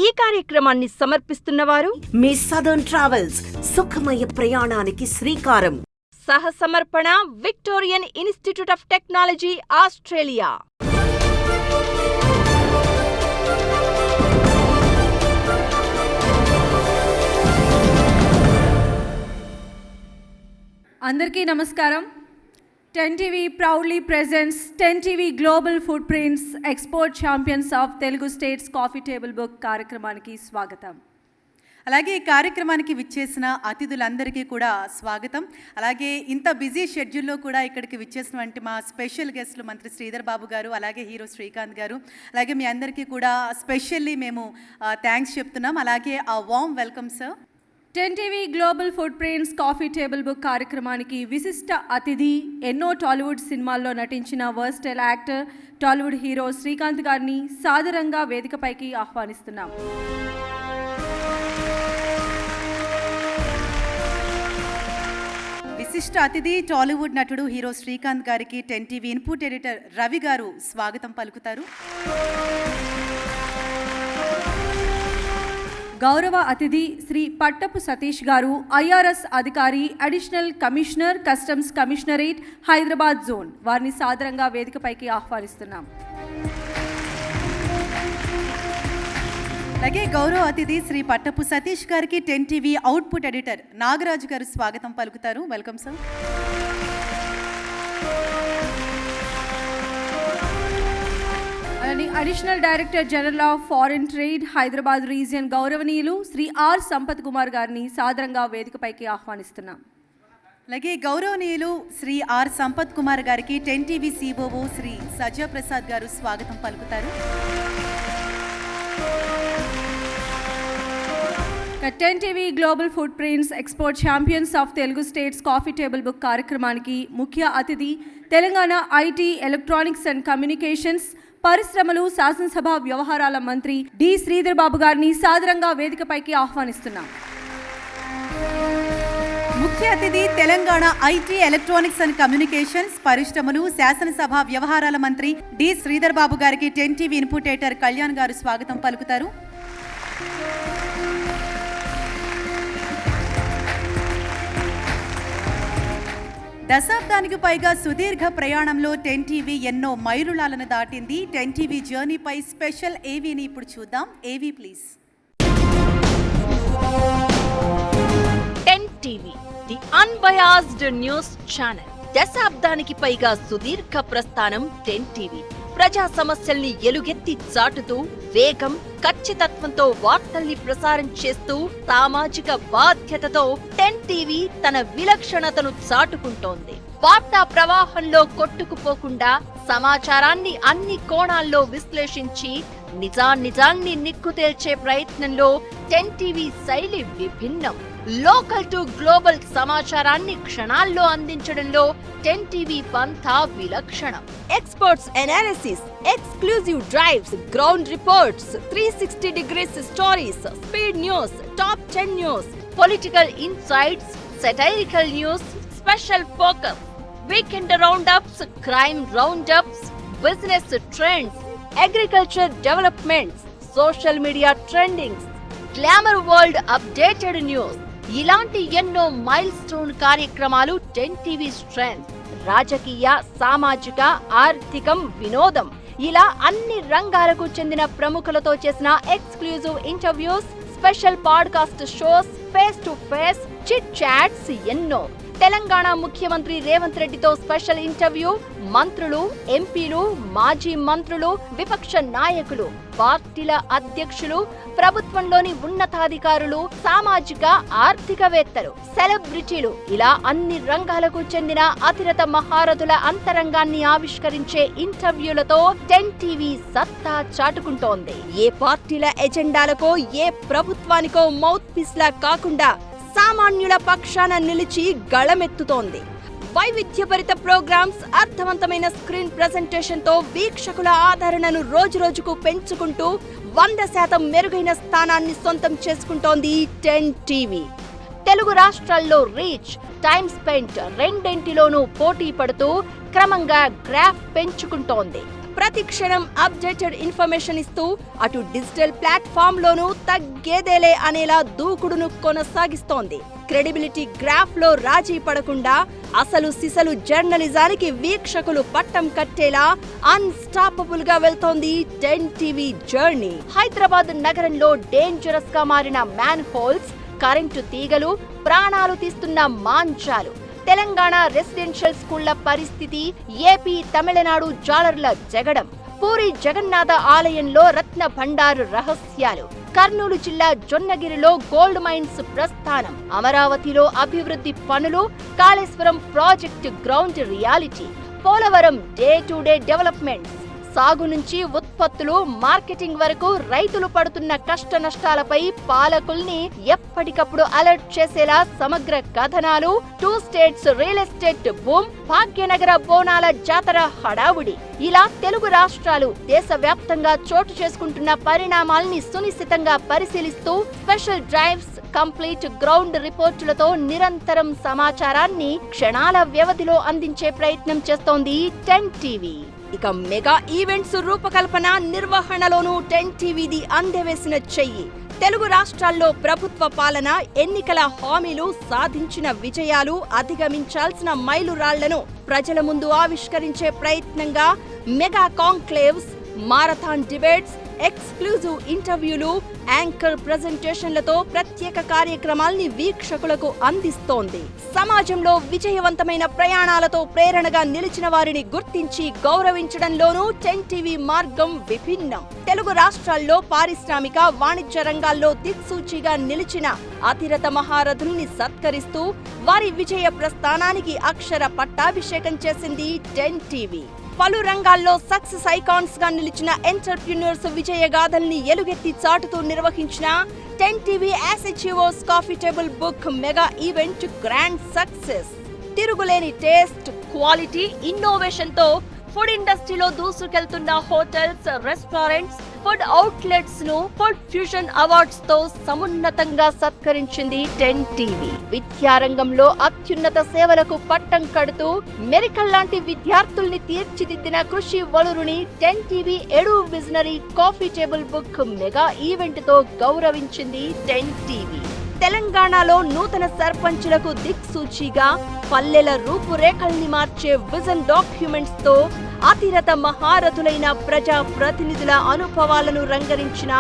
ఈ కార్యక్రమాన్ని సమర్పిస్తున్నవారు మీ southern travels, సుఖమయ ప్రయాణానికి శ్రీకారం. సహసమర్పణ Victorian institute of technology, Australia. అందరికీ నమస్కారం. 10TV proudly presents 10TV Global Footprints Export Champions of Telugu States Coffee Table Book కార్యక్రమానికి స్వాగతం. అలాగే ఈ కార్యక్రమానికి విచ్చేసిన అతిథులందరికీ కూడా స్వాగతం. అలాగే ఇంత బిజీ షెడ్యూల్లో కూడా ఇక్కడికి విచ్చేసినటువంటి మా స్పెషల్ గెస్ట్లు మంత్రి శ్రీధర్ బాబు గారు, అలాగే హీరో శ్రీకాంత్ గారు, అలాగే మీ అందరికీ కూడా స్పెషల్లీ మేము థ్యాంక్స్ చెప్తున్నాం. అలాగే ఆ warm welcome sir. 10TV global footprints coffee table book కార్యక్రమానికి విశిష్ట అతిథి, ఎన్నో టాలీవుడ్ సినిమాల్లో నటించిన versatile actor, Tollywood hero Srikanth గారిని సాదరంగా వేదికపైకి ఆహ్వానిస్తున్నాం. విశిష్ట అతిథి టాలీవుడ్ నటుడు హీరో శ్రీకాంత్ గారికి 10TV ఇన్పుట్ ఎడిటర్ రవి గారు స్వాగతం పలుకుతారు. గౌరవ అతిథి శ్రీ పట్టపు సతీష్ గారు, IRS అధికారి, additional commissioner, customs commissionerate, Hyderabad zone, వారిని సాదరంగా వేదికపైకి ఆహ్వానిస్తున్నాం. అలాగే గౌరవ అతిథి శ్రీ పట్టపు సతీష్ గారికి 10TV అవుట్పుట్ ఎడిటర్ నాగరాజు గారు స్వాగతం పలుకుతారు. Welcome sir. Additional director general of foreign trade, Hyderabad region, గౌరవనీయులు శ్రీ ఆర్ సంపత్ కుమార్ గారిని సాదరంగా వేదికపైకి ఆహ్వానిస్తున్నాం. అలాగే గౌరవనీయులు శ్రీ ఆర్ సంపత్ కుమార్ గారికి 10TV COO శ్రీ సజ్జా ప్రసాద్ గారు స్వాగతం పలుకుతారు. 10TV global footprints export champions of Telugu states coffee table book కార్యక్రమానికి ముఖ్య అతిథి, Telangana IT, electronics and communications, పరిశ్రమలు, శాసనసభ వ్యవహారాల మంత్రి డి శ్రీధర్ బాబు గారిని సాదరంగా వేదికపైకి ఆహ్వానిస్తున్నాం. ముఖ్య అతిథి Telangana IT, electronics and communications, పరిశ్రమలు, శాసనసభ వ్యవహారాల మంత్రి డి శ్రీధర్ బాబు గారికి 10TV ఇన్పుట్ ఎడిటర్ కళ్యాణ్ గారు స్వాగతం పలుకుతారు. దశాబ్దానికి పైగా సుదీర్ఘ ప్రయాణంలో 10TV ఎన్నో మైలురాలను దాటింది. 10TV జర్నీపై స్పెషల్ ఏవీని ఇప్పుడు చూద్దాం. AV please. 10TV, the unbiased news channel. దశాబ్దానికి పైగా సుదీర్ఘ ప్రస్థానం 10TV. ప్రజా సమస్యల్ని ఎలుగెత్తి చాటుతూ, వేగం, ఖచ్చితత్వంతో వార్తల్ని ప్రసారం చేస్తూ, సామాజిక బాధ్యతతో 10TV తన విలక్షణతను చాటుకుంటోంది. వార్తా ప్రవాహంలో కొట్టుకుపోకుండా సమాచారాన్ని అన్ని కోణాల్లో విశ్లేషించి నిజాన్ని నిక్కు తేల్చే ప్రయత్నంలో 10TV శైలి విభిన్నం. లోకల్ టు గ్లోబల్ సమాచారాన్ని క్షణాల్లో అందించడంలో 10TV పంథా విలక్షణం. Experts analysis, exclusive drives, ground reports, 360 degrees stories, speed news, top 10 news, political insights, satirical news, special focus, weekend roundups, crime roundups, business trends, agriculture developments, social media trendings, glamour world updated news, ఇలాంటి ఎన్నో mile stone కార్యక్రమాలు 10TV strength. రాజకీయ, సామాజిక, ఆర్థికం, వినోదం, ఇలా అన్ని రంగాలకు చెందిన ప్రముఖులతో చేసిన exclusive interviews, special podcast shows, face to face chit charts ఎన్నో. తెలంగాణ ముఖ్యమంత్రి రేవంత్ రెడ్డితో స్పెషల్ ఇంటర్వ్యూ, మంత్రులు, ఎంపీలు, మాజీ మంత్రులు, విపక్ష నాయకులు, పార్టీల అధ్యక్షులు, ప్రభుత్వంలోని ఉన్నతాధికారులు, సామాజిక ఆర్థికవేత్తలు, సెలబ్రిటీలు, ఇలా అన్ని రంగాలకు చెందిన అతిరత మహారథుల అంతరంగాన్ని ఆవిష్కరించే ఇంటర్వ్యూలతో 10TV సత్తా చాటుకుంటోంది. ఏ పార్టీల ఎజెండాలకో, ఏ ప్రభుత్వానికో మౌత్ పీస్ లా కాకుండా సామాన్యుల పక్షాన నిలిచి గళమెత్తుతోంది. వైవిధ్యభరిత ప్రోగ్రామ్స్, అర్థవంతమైన స్క్రీన్ ప్రెజెంటేషన్ తో వీక్షకుల ఆదరణను రోజురోజుకు పెంచుకుంటూ 100% మెరుగైన స్థానాన్ని సొంతం చేసుకుంటోంది 10TV. తెలుగు రాష్ట్రాల్లో రీచ్, టైమ్ స్పెంట్ రెండింటిలోనూ పోటీ పడుతూ క్రమంగా గ్రాఫ్ పెంచుకుంటోంది. ప్రతి క్షణం అప్డేటెడ్ ఇన్ఫర్మేషన్ ఇస్తూ అటు డిజిటల్ ప్లాట్ఫామ్ లోనూ తగ్గేదేలే అనేలా దూకుడును కొనసాగిస్తోంది. క్రెడిబిలిటీ గ్రాఫ్ లో రాజీ పడకుండా అసలు సిసలు జర్నలిజానికి వీక్షకులు పట్టం కట్టేలా అన్స్టాపబుల్ గా వెళ్తోంది 10 టీవీ జర్నీ. హైదరాబాద్ నగరంలో డేంజరస్ గా మారిన మ్యాన్ హోల్స్, కరెంటు తీగలు, ప్రాణాలు తీస్తున్న మాంచాలు, తెలంగాణ రెసిడెన్షియల్ స్కూళ్ల పరిస్థితి, ఏపీ తమిళనాడు జాలర్ల జగడం, పూరి జగన్నాథ ఆలయంలో రత్న భండారు రహస్యాలు, కర్నూలు జిల్లా జొన్నగిరిలో గోల్డ్ మైన్స్ ప్రస్థానం, అమరావతిలో అభివృద్ధి పనులు, Kaleshwaram project ground reality, Polavaram day to day developments, సాగు నుంచి ఉత్పత్తులు, మార్కెటింగ్ వరకు రైతులు పడుతున్న కష్ట నష్టాలపై పాలకుల్ని ఎప్పటికప్పుడు అలర్ట్ చేసేలా సమగ్ర కథనాలు, 2 states real estate boom, Bhagyanagar బోనాల జాతర హడావుడి, ఇలా తెలుగు రాష్ట్రాలు దేశవ్యాప్తంగా చోటు చేసుకుంటున్న పరిణామాల్ని సునిశితంగా పరిశీలిస్తూ స్పెషల్ డ్రైవ్స్, కంప్లీట్ గ్రౌండ్ రిపోర్టులతో నిరంతరం సమాచారాన్ని క్షణాల వ్యవధిలో అందించే ప్రయత్నం చేస్తోంది 10 టీవీ. ఇక మెగా ఈవెంట్స్ రూపకల్పన, నిర్వహణలోనూ 10 టీవీది అందెవేసిన చెయ్యి. తెలుగు రాష్ట్రాల్లో ప్రభుత్వ పాలన, ఎన్నికల హామీలు, సాధించిన విజయాలు, అధిగమించాల్సిన మైలురాళ్లను ప్రజల ముందు ఆవిష్కరించే ప్రయత్నంగా మెగా కాంక్లేవ్స్, మారథాన్ డిబేట్స్, ఎక్స్క్లూజివ్ ఇంటర్వ్యూలు, యాంకర్ ప్రెజెంటేషన్లతో ప్రత్యేక కార్యక్రమాల్ని వీక్షకులకు అందిస్తోంది. సమాజంలో విజయవంతమైన ప్రయాణాలతో ప్రేరణగా నిలిచిన వారిని గుర్తించి గౌరవించడంలోనూ 10 టీవీ మార్గం విభిన్నం. తెలుగు రాష్ట్రాల్లో పారిశ్రామిక, వాణిజ్య రంగాల్లో దిక్సూచిగా నిలిచిన అతిరథ మహారథుల్ని సత్కరిస్తూ వారి విజయ ప్రస్థానానికి అక్షర పట్టాభిషేకం చేసింది 10 టీవీ. పలు రంగాల్లో సక్సెస్ ఐకాన్స్ గా నిలిచిన ఎంటర్‌ప్రెన్యూర్స్ విజయగాథల్ని ఎలుగెత్తి చాటుతూ నిర్వహించిన 10 టీవీ యాసెచివోస్ coffee table book mega event grand success. తిరుగులేని టేస్ట్, క్వాలిటీ, ఇన్నోవేషన్ తో ఫుడ్ ఇండస్ట్రీలో దూసుకెళ్తున్న హోటల్స్, రెస్టారెంట్స్, ఫుడ్ అవుట్లెట్స్ ను ఫుడ్ ఫ్యూజన్ అవార్డ్స్ తో సమున్నతంగా సత్కరించింది 10 టీవీ. విద్యారంగంలో అత్యున్నత సేవలకు పట్టం కడుతూ మెరికల్ లాంటి విద్యార్థుల్ని తీర్చిదిద్దిన కృషి వలురుని 10 టీవీ ఎడు visionary coffee table book mega event తో గౌరవించింది 10 టీవీ. తెలంగాణలో నూతన సర్పంచులకు దిక్సూచిగా పల్లెల రూపురేఖల్ని మార్చే విజన్ డాక్యుమెంట్స్ తో అతిరథ మహారథులైన ప్రజా ప్రతినిధుల అనుభవాలను రంగరించిన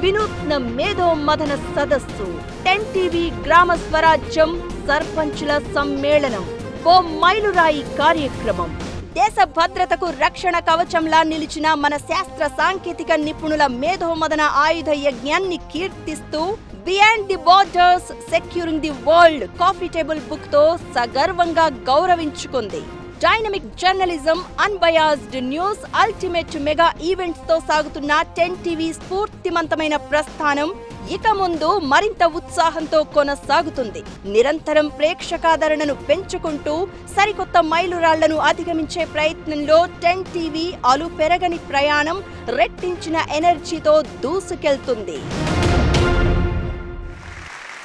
వినూత్న మేధో మదన సదస్సు 10 టీవీ గ్రామ స్వరాజ్యం సర్పంచుల సమ్మేళనం ఓ మైలురాయి కార్యక్రమం. దేశ భద్రతకు రక్షణ కవచంలా నిలిచిన మన శాస్త్ర సాంకేతిక నిపుణుల మేధోమదన ఆయుధ యజ్ఞాన్ని కీర్తిస్తూ beyond the borders securing the world coffee table book తో సగర్వంగా గౌరవించుకుంది. Dynamic journalism, unbiased news, ultimate mega events తో సాగుతున్న 10 టీవీ స్ఫూర్తిమంతమైన ప్రస్థానం ఇక ముందు మరింత ఉత్సాహంతో కొనసాగుతుంది. నిరంతరం ప్రేక్షకాదరణను పెంచుకుంటూ సరికొత్త మైలురాళ్లను అధిగమించే ప్రయత్నంలో 10 టీవీ అలు పెరగని ప్రయాణం రెట్టించిన ఎనర్జీతో దూసుకెళ్తుంది.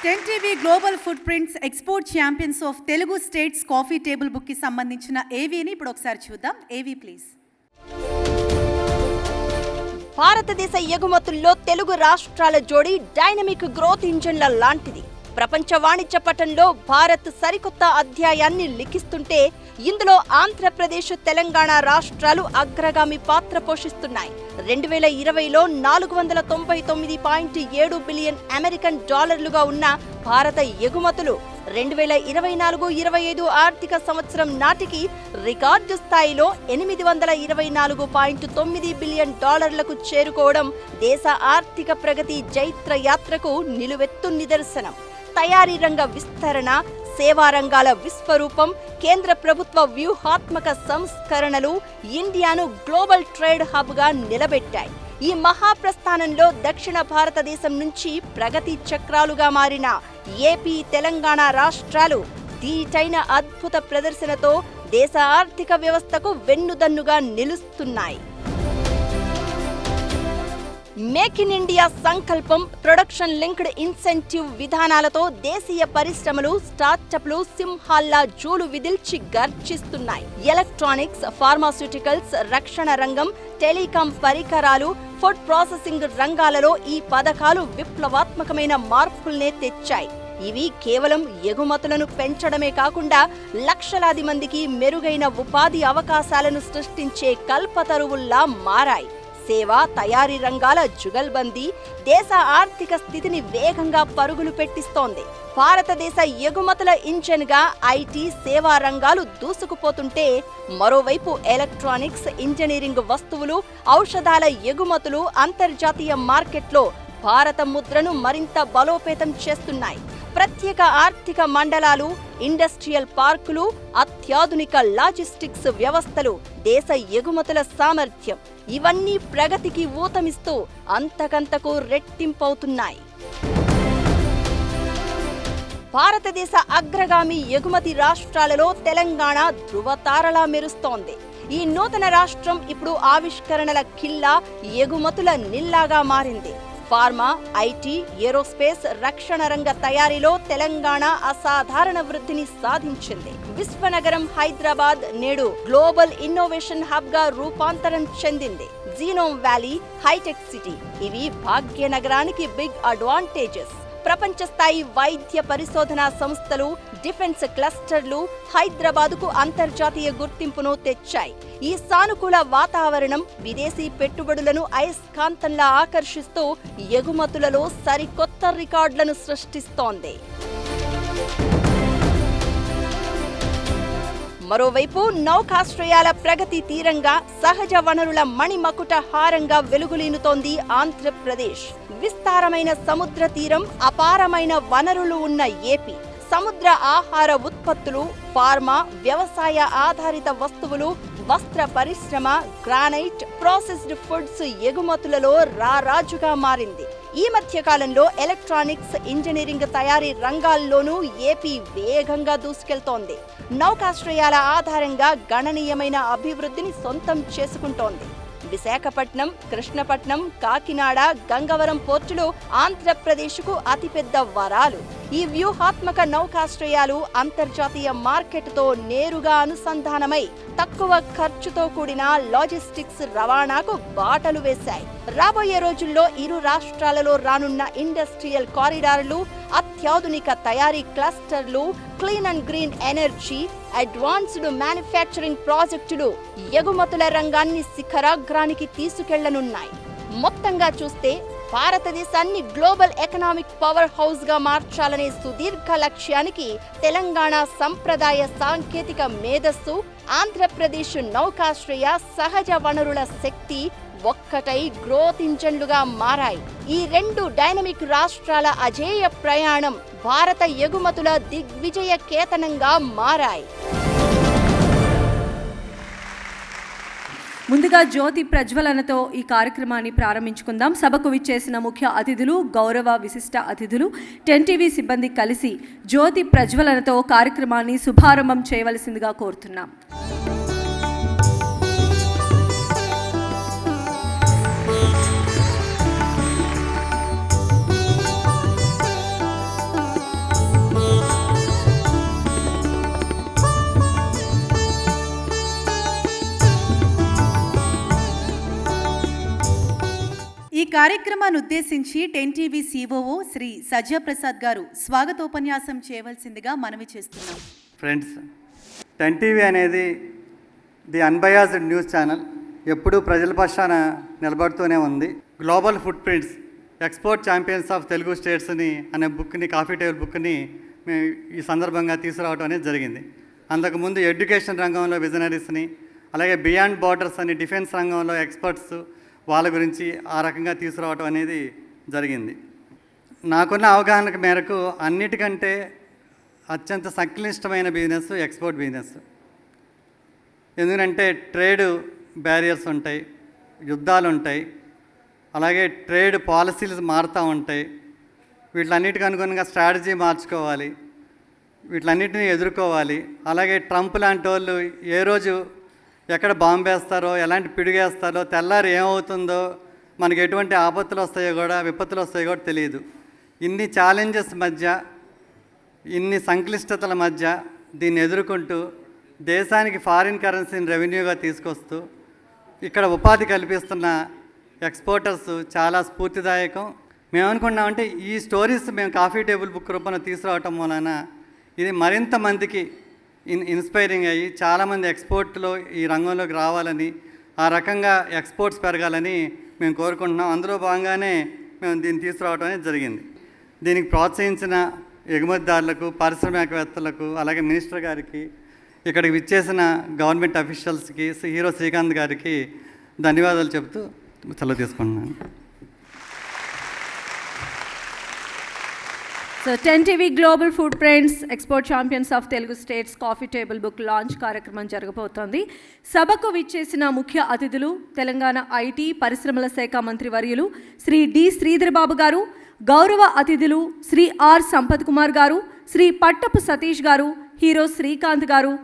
10 TV global food prints export champions of Telugu states coffee table book కి సంబంధించిన ఏవీని ఇప్పుడు ఒకసారి చూద్దాం. AV please. భారతదేశ ఎగుమతుల్లో తెలుగు రాష్ట్రాల జోడీ డైనమిక్ గ్రోత్ ఇంజన్ల లాంటిది. ప్రపంచ వాణిజ్య పటంలో భారత్ సరికొత్త అధ్యాయాన్ని లిఖిస్తుంటే ఇందులో ఆంధ్రప్రదేశ్, తెలంగాణ రాష్ట్రాలు అగ్రగామి పాత్ర పోషిస్తున్నాయి. 2020లో 499.7 బిలియన్ అమెరికన్ డాలర్లుగా ఉన్న భారత ఎగుమతులు 2024-25 ఆర్థిక సంవత్సరం నాటికి రికార్డు స్థాయిలో 824.9 బిలియన్ డాలర్లకు చేరుకోవడం దేశ ఆర్థిక ప్రగతి జైత్ర యాత్రకు నిలువెత్తు నిదర్శనం. తయారీ రంగ విస్తరణ, సేవా రంగాల విశ్వరూపం, కేంద్ర ప్రభుత్వ వ్యూహాత్మక సంస్కరణలు ఇండియాను గ్లోబల్ ట్రేడ్ హబ్ గా నిలబెట్టాయి. ఈ మహాప్రస్థానంలో దక్షిణ భారతదేశం నుంచి ప్రగతి చక్రాలుగా మారిన ఏపీ, తెలంగాణ రాష్ట్రాలు దీటైన అద్భుత ప్రదర్శనతో దేశ ఆర్థిక వ్యవస్థకు వెన్నుదన్నుగా నిలుస్తున్నాయి. మేక్ ఇన్ ఇండియా సంకల్పం, ప్రొడక్షన్ లింక్డ్ ఇన్సెంటివ్ విధానాలతో దేశీయ పరిశ్రమలు, స్టార్టప్లు సింహాల్లా జూలు విదిల్చి గర్జిస్తున్నాయి. ఎలక్ట్రానిక్స్, ఫార్మాస్యూటికల్స్, రక్షణ రంగం, టెలికాం పరికరాలు, ఫుడ్ ప్రాసెసింగ్ రంగాలలో ఈ పథకాలు విప్లవాత్మకమైన మార్పుల్నే తెచ్చాయి. ఇవి కేవలం ఎగుమతులను పెంచడమే కాకుండా లక్షలాది మందికి మెరుగైన ఉపాధి అవకాశాలను సృష్టించే కల్పతరువుల్లా మారాయి. సేవా, తయారీ రంగాల జుగల్బందీ దేశ ఆర్థిక స్థితిని వేగంగా పరుగులు పెట్టిస్తోంది. భారతదేశ ఎగుమతుల ఇంజన్గా ఐటీ, సేవా రంగాలు దూసుకుపోతుంటే, మరోవైపు ఎలక్ట్రానిక్స్, ఇంజనీరింగ్ వస్తువులు, ఔషధాల ఎగుమతులు అంతర్జాతీయ మార్కెట్లో భారత ముద్రను మరింత బలోపేతం చేస్తున్నాయి. ప్రత్యేక ఆర్థిక మండలాలు, ఇండస్ట్రియల్ పార్కులు, అత్యాధునిక లాజిస్టిక్స్ వ్యవస్థలు, దేశ ఎగుమతుల సామర్థ్యం ఇవన్నీ ప్రగతికి ఊతమిస్తూ అంతకంతకు రెట్టింపవుతున్నాయి. భారతదేశ అగ్రగామి ఎగుమతి రాష్ట్రాలలో తెలంగాణ ధృవతారలా మెరుస్తోంది. ఈ నూతన రాష్ట్రం ఇప్పుడు ఆవిష్కరణల కిల్లా, ఎగుమతుల నిల్లాగా మారింది. ఫార్మా, ఐటీ, ఏరోస్పేస్, రక్షణ రంగ తయారీలో తెలంగాణ అసాధారణ వృద్ధిని సాధించింది. విశ్వనగరం హైదరాబాద్ నేడు గ్లోబల్ ఇన్నోవేషన్ హబ్ గా రూపాంతరం చెందింది. జీనోమ్ వ్యాలీ, హైటెక్ సిటీ ఇవి భాగ్యనగరానికి బిగ్ అడ్వాంటేజెస్. ప్రపంచ స్థాయి వైద్య పరిశోధనా సంస్థలు, డిఫెన్స్ క్లస్టర్లు హైదరాబాదుకు అంతర్జాతీయ గుర్తింపును తెచ్చాయి. ఈ సానుకూల వాతావరణం విదేశీ పెట్టుబడులను అయస్కాంతంలా ఆకర్షిస్తూ ఎగుమతులలో సరికొత్త రికార్డులను సృష్టిస్తోంది. మరోవైపు నౌకాశ్రయాల ప్రగతి తీరంగా, సహజ వనరుల మణిమకుట హారంగా వెలుగులీనుతోంది ఆంధ్రప్రదేశ్. విస్తారమైన సముద్ర తీరం, అపారమైన వనరులు ఉన్న ఏపీ సముద్ర ఆహార ఉత్పత్తులు, ఫార్మా, వ్యవసాయ ఆధారిత వస్తువులు, వస్త్ర పరిశ్రమ, గ్రానైట్, ప్రాసెస్డ్ ఫుడ్స్ ఎగుమతులలో రారాజుగా మారింది. ఈ మధ్య కాలంలో ఎలక్ట్రానిక్స్, ఇంజనీరింగ్ తయారీ రంగాల్లోనూ ఏపీ వేగంగా దూసుకెళ్తోంది. నౌకాశ్రయాల ఆధారంగా గణనీయమైన అభివృద్ధిని సొంతం చేసుకుంటోంది. విశాఖపట్నం, కృష్ణపట్నం, కాకినాడ, గంగవరం పోర్టులు ఆంధ్రప్రదేశ్కు అతిపెద్ద వరాలు. ఈ వ్యూహాత్మక నౌకాశ్రయాలు అంతర్జాతీయ మార్కెట్తో నేరుగా అనుసంధానమై తక్కువ ఖర్చుతో కూడిన లాజిస్టిక్స్ రవాణాకు బాటలు వేశాయి. రాబోయే రోజుల్లో ఇరు రాష్ట్రాలలో రానున్న ఇండస్ట్రియల్ కారిడార్లు, అత్యాధునిక తయారీ క్లస్టర్లు, clean and green energy, advanced manufacturing ప్రాజెక్టులు ఎగుమతుల రంగాన్ని శిఖరాగ్రానికి తీసుకెళ్లనున్నాయి. మొత్తంగా చూస్తే భారతదేశాన్ని గ్లోబల్ ఎకనామిక్ పవర్ హౌస్ గా మార్చాలనే సుదీర్ఘ లక్ష్యానికి తెలంగాణ సంప్రదాయ సాంకేతిక మేధస్సు, ఆంధ్రప్రదేశ్ నౌకాశ్రయ సహజ వనరుల శక్తి ఒక్కటై గ్రోత్ ఇంజన్లుగా మారాయి. ఈ రెండు డైనమిక్ రాష్ట్రాల అజేయ ప్రయాణం భారత ఎగుమతుల దిగ్విజయ కేతనంగా మారాయి. ముందుగా జ్యోతి ప్రజ్వలనతో ఈ కార్యక్రమాన్ని ప్రారంభించుకుందాం. సభకు విచ్చేసిన ముఖ్య అతిథులు, గౌరవ విశిష్ట అతిథులు, 10 టీవీ సిబ్బంది కలిసి జ్యోతి ప్రజ్వలనతో కార్యక్రమాన్ని శుభారంభం చేయవలసిందిగా కోరుతున్నాం. ఈ కార్యక్రమాన్ని ఉద్దేశించి 10 టీవీ సిఓఓ శ్రీ సజ్జప్రసాద్ గారు స్వాగతోపన్యాసం చేయవలసిందిగా మనవి చేస్తున్నాం. ఫ్రెండ్స్, 10 టీవీ అనేది ది అన్బయాస్డ్ న్యూస్ ఛానల్. ఎప్పుడూ ప్రజల పక్షాన నిలబడుతూనే ఉంది. Global footprints, export champions of Telugu స్టేట్స్ని అనే బుక్ని, కాఫీ టేబుల్ బుక్ని మేము ఈ సందర్భంగా తీసుకురావడం అనేది జరిగింది. అంతకుముందు ఎడ్యుకేషన్ రంగంలో విజనరీస్ని, అలాగే బియాండ్ బార్డర్స్ అని డిఫెన్స్ రంగంలో ఎక్స్పర్ట్స్, వాళ్ళ గురించి ఆ రకంగా తీసుకురావటం అనేది జరిగింది. నాకున్న అవగాహన మేరకు అన్నిటికంటే అత్యంత సంక్లిష్టమైన బిజినెస్ ఎక్స్పోర్ట్ బిజినెస్. ఎందుకంటే ట్రేడ్ బ్యారియర్స్ ఉంటాయి, యుద్ధాలు ఉంటాయి, అలాగే ట్రేడ్ పాలసీలు మారుతూ ఉంటాయి. వీటిలన్నిటికీ అనుగుణంగా స్ట్రాటజీ మార్చుకోవాలి, వీటిలన్నిటిని ఎదుర్కోవాలి. అలాగే ట్రంప్ లాంటి వాళ్ళు ఏ రోజు ఎక్కడ బాంబు వేస్తారో, ఎలాంటి పిడుగేస్తారో, తెల్లారి ఏమవుతుందో మనకి ఎటువంటి ఆపత్తులు వస్తాయో కూడా, విపత్తులు వస్తాయో కూడా తెలియదు. ఇన్ని ఛాలెంజెస్ మధ్య, ఇన్ని సంక్లిష్టతల మధ్య దీన్ని ఎదుర్కొంటూ దేశానికి ఫారిన్ కరెన్సీని రెవెన్యూగా తీసుకొస్తూ ఇక్కడ ఉపాధి కల్పిస్తున్న ఎక్స్పోర్టర్స్ చాలా స్ఫూర్తిదాయకం. మేము అనుకున్నామంటే ఈ స్టోరీస్ మేము కాఫీ టేబుల్ బుక్ రూపంలో తీసుకురావటం వలన ఇది మరింత మందికి ఇన్స్పైరింగ్ అయ్యి చాలామంది ఎక్స్పోర్ట్లో ఈ రంగంలోకి రావాలని, ఆ రకంగా ఎక్స్పోర్ట్స్ పెరగాలని మేము కోరుకుంటున్నాం. అందులో భాగంగానే మేము దీన్ని తీసుకురావడం అనేది జరిగింది. దీనికి ప్రోత్సహించిన ఎగుమతిదారులకు, పారిశ్రామికవేత్తలకు, అలాగే మినిస్టర్ గారికి, ఇక్కడికి విచ్చేసిన గవర్నమెంట్ అఫీషియల్స్కి, హీరో శ్రీకాంత్ గారికి ధన్యవాదాలు చెబుతూ సెలవు తీసుకుంటున్నాను. So 10 TV global food prints export champions of Telugu states coffee table book launch కార్యక్రమం జరగబోతోంది. సభకు విచ్చేసిన ముఖ్య అతిథులు తెలంగాణ ఐటీ పరిశ్రమల శాఖ మంత్రి వర్యులు శ్రీ డి శ్రీధర్ బాబు గారు, గౌరవ అతిథులు శ్రీ ఆర్ సంపత్ కుమార్ గారు, శ్రీ పట్టపు సతీష్ గారు, హీరో శ్రీకాంత్ గారు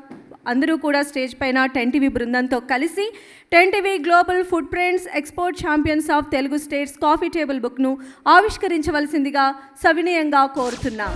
అందరూ కూడా స్టేజ్ పైన 10 టీవీ బృందంతో కలిసి 10 TV global food prints export champions of Telugu states coffee table బుక్ను ఆవిష్కరించవలసిందిగా సవినయంగా కోరుతున్నాం.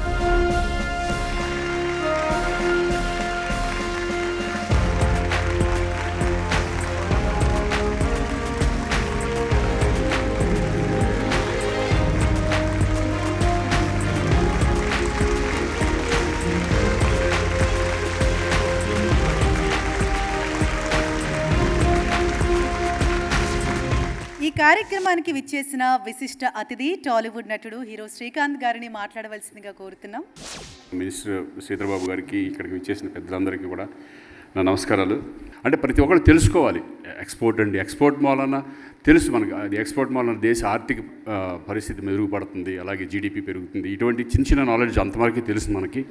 ఈ కార్యక్రమానికి విచ్చేసిన విశిష్ట అతిథి టాలీవుడ్ నటుడు హీరో శ్రీకాంత్ గారిని మాట్లాడవలసిందిగా కోరుతున్నాం. మినిస్టర్ శ్రీధర్బాబు గారికి, ఇక్కడికి విచ్చేసిన పెద్దలందరికీ కూడా నా నమస్కారాలు. అంటే ప్రతి ఒక్కరు తెలుసుకోవాలి ఎక్స్పోర్ట్ అండి. ఎక్స్పోర్ట్ మూలన తెలుసు మనకు, అది ఎక్స్పోర్ట్ మూలన దేశ ఆర్థిక పరిస్థితి మెరుగుపడుతుంది, అలాగే జీడిపి పెరుగుతుంది. ఇటువంటి చిన్న చిన్న నాలెడ్జ్ అంతవరకు తెలుసు మనకి.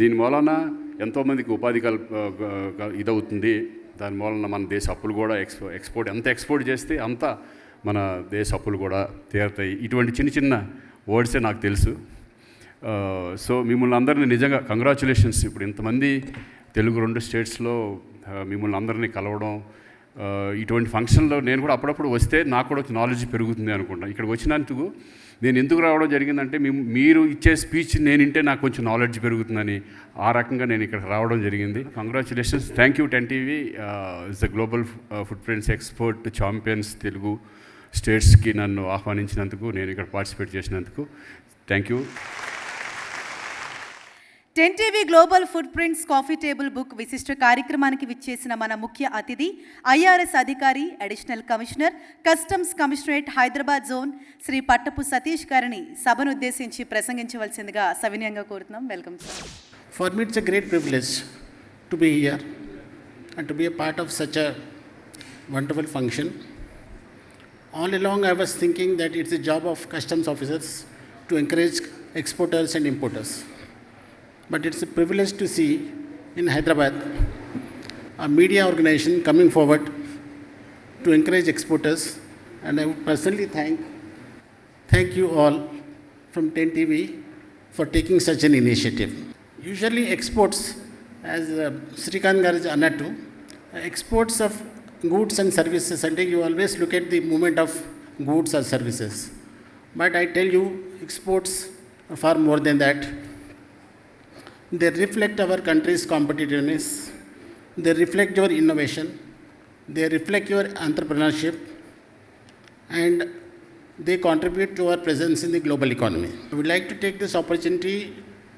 దీని మూలన ఎంతోమందికి ఉపాధి ఇదవుతుంది. దాని మూలన మన దేశ అప్పులు కూడా ఎక్స్పోర్ట్ ఎంత ఎక్స్పోర్ట్ చేస్తే అంత మన దేశ అప్పులు కూడా తీరుతాయి. ఇటువంటి చిన్న చిన్న వర్డ్సే నాకు తెలుసు. సో మిమ్మల్ని అందరినీ నిజంగా కంగ్రాచులేషన్స్. ఇప్పుడు ఇంతమంది తెలుగు 2 స్టేట్స్లో మిమ్మల్ని అందరినీ కలవడం, ఇటువంటి ఫంక్షన్లో నేను కూడా అప్పుడప్పుడు వస్తే నాకు కూడా నాలెడ్జ్ పెరుగుతుంది అనుకుంటాను. ఇక్కడికి వచ్చినందుకు నేను ఎందుకు రావడం జరిగిందంటే మీరు ఇచ్చే స్పీచ్ నేను వింటే నాకు కొంచెం నాలెడ్జ్ పెరుగుతుందని, ఆ రకంగా నేను ఇక్కడికి రావడం జరిగింది. Congratulations. Thank you 10 TV is the global food prints export champions Telugu స్టేట్స్కి నన్ను ఆహ్వానించినందుకు, నేను ఇక్కడ పార్టిసిపేట్ చేసినందుకు thank you. 10 TV global food prints coffee table book విశిష్ట కార్యక్రమానికి విచ్చేసిన మన ముఖ్య అతిథి ఐఆర్ఎస్ అధికారి, additional commissioner, customs commissionerate Hyderabad zone Shri Pattapu Satish గారిని సభను ఉద్దేశించి ప్రసంగించవలసిందిగా సవినయంగా కోరుతున్నాం. Welcome sir. For me, it's a great privilege to be here and to be a part of such a wonderful function. All along, I was thinking that it's a job of customs officers to encourage exporters and importers. But it's a privilege to see in Hyderabad a media organization coming forward to encourage exporters, and I would personally thank you all from 10 TV for taking such an initiative. Usually exports, as Srikant Garu annattu, exports of goods and services, and you always look at the movement of goods or services. But I tell you, exports are far more than that. They reflect our country's competitiveness, they reflect your innovation, they reflect your entrepreneurship, and they contribute to our presence in the global economy. I would like to take this opportunity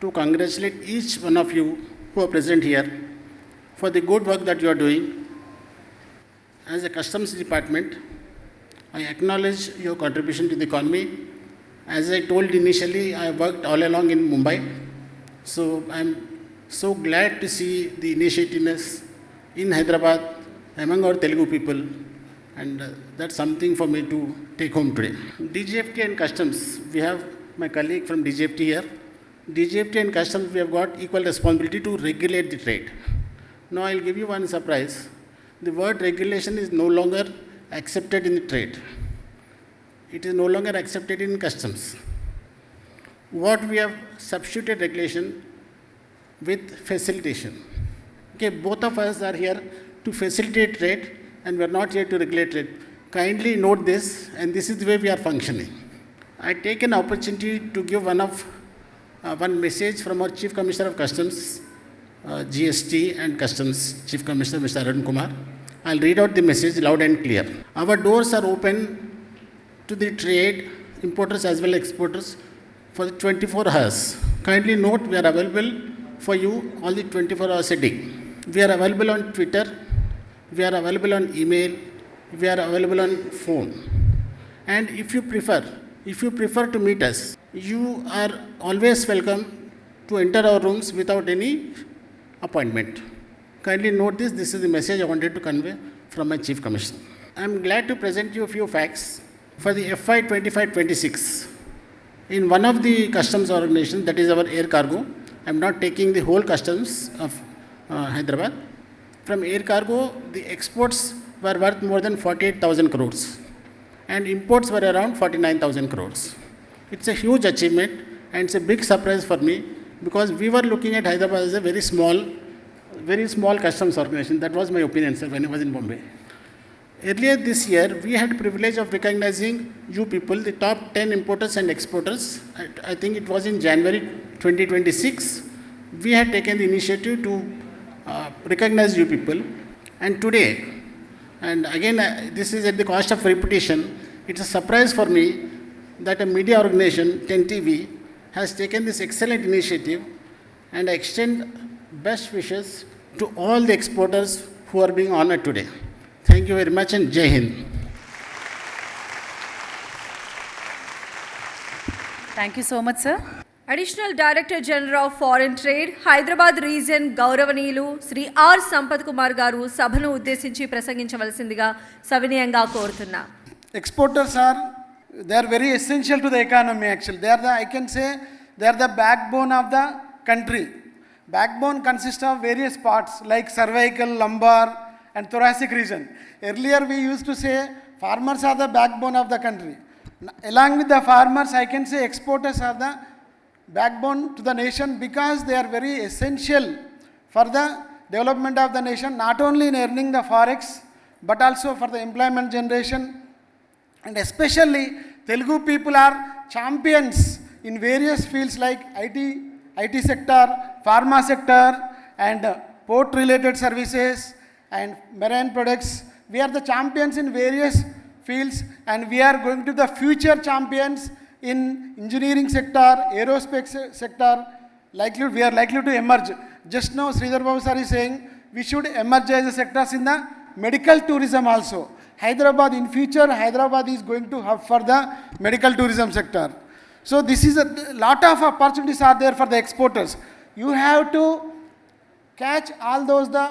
to congratulate each one of you who are present here for the good work that you are doing. As a customs department, I acknowledge your contribution to the economy. As I told initially, I worked all along in Mumbai. So I'm so glad to see the initiativeness in Hyderabad among our Telugu people, and that's something for me to take home today. DGFT and customs, we have my colleague from DGFT here. DGFT and customs, we have got equal responsibility to regulate the trade. Now I'll give you one surprise. The word regulation is no longer accepted in the trade. It is no longer accepted in customs. What we have substituted regulation with facilitation. Okay, both of us are here to facilitate trade, and we are not here to regulate trade. kindly note this, and this is the way we are functioning. I take an opportunity to give one message from our Chief Commissioner of Customs, GST and Customs Chief Commissioner, Mr. Arun Kumar. I'll read out the message loud and clear. Our doors are open to the trade, importers as well as exporters for the 24 hours. Kindly note, we are available for you all the 24 hours a day. We are available on Twitter, we are available on email, we are available on phone. And if you prefer to meet us, you are always welcome to enter our rooms without any appointment. Kindly note this. This is the message I wanted to convey from my Chief Commissioner. I am glad to present you a few facts for the FY 25-26. In one of the customs organizations, that is our air cargo, I am not taking the whole customs of Hyderabad. From air cargo, the exports were worth more than 48,000 crores and imports were around 49,000 crores. It's a huge achievement and it's a big surprise for me because we were looking at Hyderabad as a very small customs organization. That was my opinion, sir, when I was in Bombay. Earlier this year, we had the privilege of recognizing you people, the top 10 importers and exporters. I think it was in January 2026. We had taken the initiative to recognize you people. And today, and again, this is at the cost of repetition, it's a surprise for me that a media organization, 10TV, has taken this excellent initiative, and I extend best wishes to all the exporters who are being honored today. Thank you very much and Jai Hind. Thank you so much, sir. Additional director general of foreign trade Hyderabad region గౌరవనీయులు Shri are Sampath Kumar గారు సభను ఉద్దేశించి ప్రసంగించవలసిందిగా సవినయంగా కోరుతున్నా. Exporters they are very essential to the economy actually. I can say they are the backbone of the country. Backbone consists of various parts like cervical, lumbar and thoracic region. Earlier we used to say farmers are the backbone of the country. Along with the farmers, I can say exporters are the backbone to the nation because they are very essential for the development of the nation, not only in earning the forex but also for the employment generation. And especially Telugu people are champions in various fields like IT sector, pharma sector and port related services and marine products. We are the champions in various fields and we are going to the future champions in engineering sector, aerospace sector. We are likely to emerge. Just now Sridhar Babu sir is saying we should emerge as sectors in the medical tourism also. Hyderabad in future, Hyderabad is going to hub for the medical tourism sector. So this is a lot of opportunities are there for the exporters. You have to catch all those the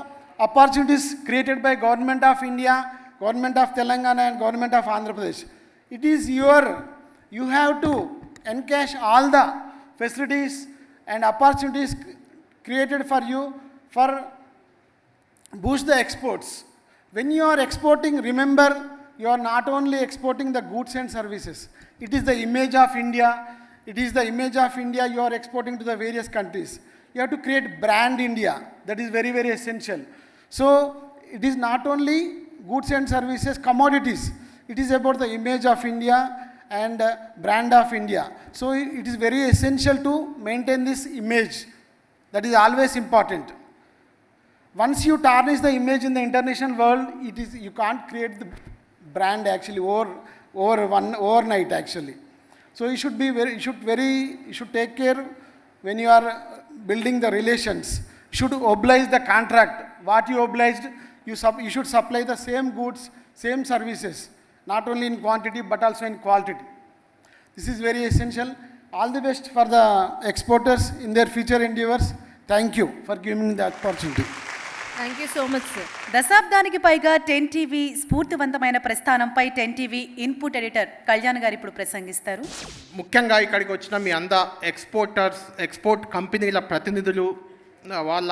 opportunities created by Government of India, Government of Telangana and Government of Andhra Pradesh. It is you have to encash all the facilities and opportunities created for you for boost the exports. When you are exporting, remember you are not only exporting the goods and services. It is the image of India. It is the image of India you are exporting to the various countries. You have to create brand India. That is very, very essential. So it is not only goods and services, commodities. It is about the image of India and brand of India. So it is very essential to maintain this image. That is always important. Once you tarnish the image in the international world, you can't create the brand actually overnight actually. So you should take care when you are building the relations. You should oblige the contract. What you obliged, you should supply the same goods, same services, not only in quantity but also in quality. This is very essential. All the best for the exporters in their future endeavors. Thank you for giving me the opportunity. Thank you so much sir. దశాబ్దానికి పైగా 10TV స్ఫూర్తివంతమైన ప్రస్థానంపై 10TV input editor Kalyan garu ఇప్పుడు ప్రసంగిస్తారు. ముఖ్యంగా ఇక్కడికి వచ్చిన మీ export కంపెనీల ప్రతినిధులు, వాళ్ళ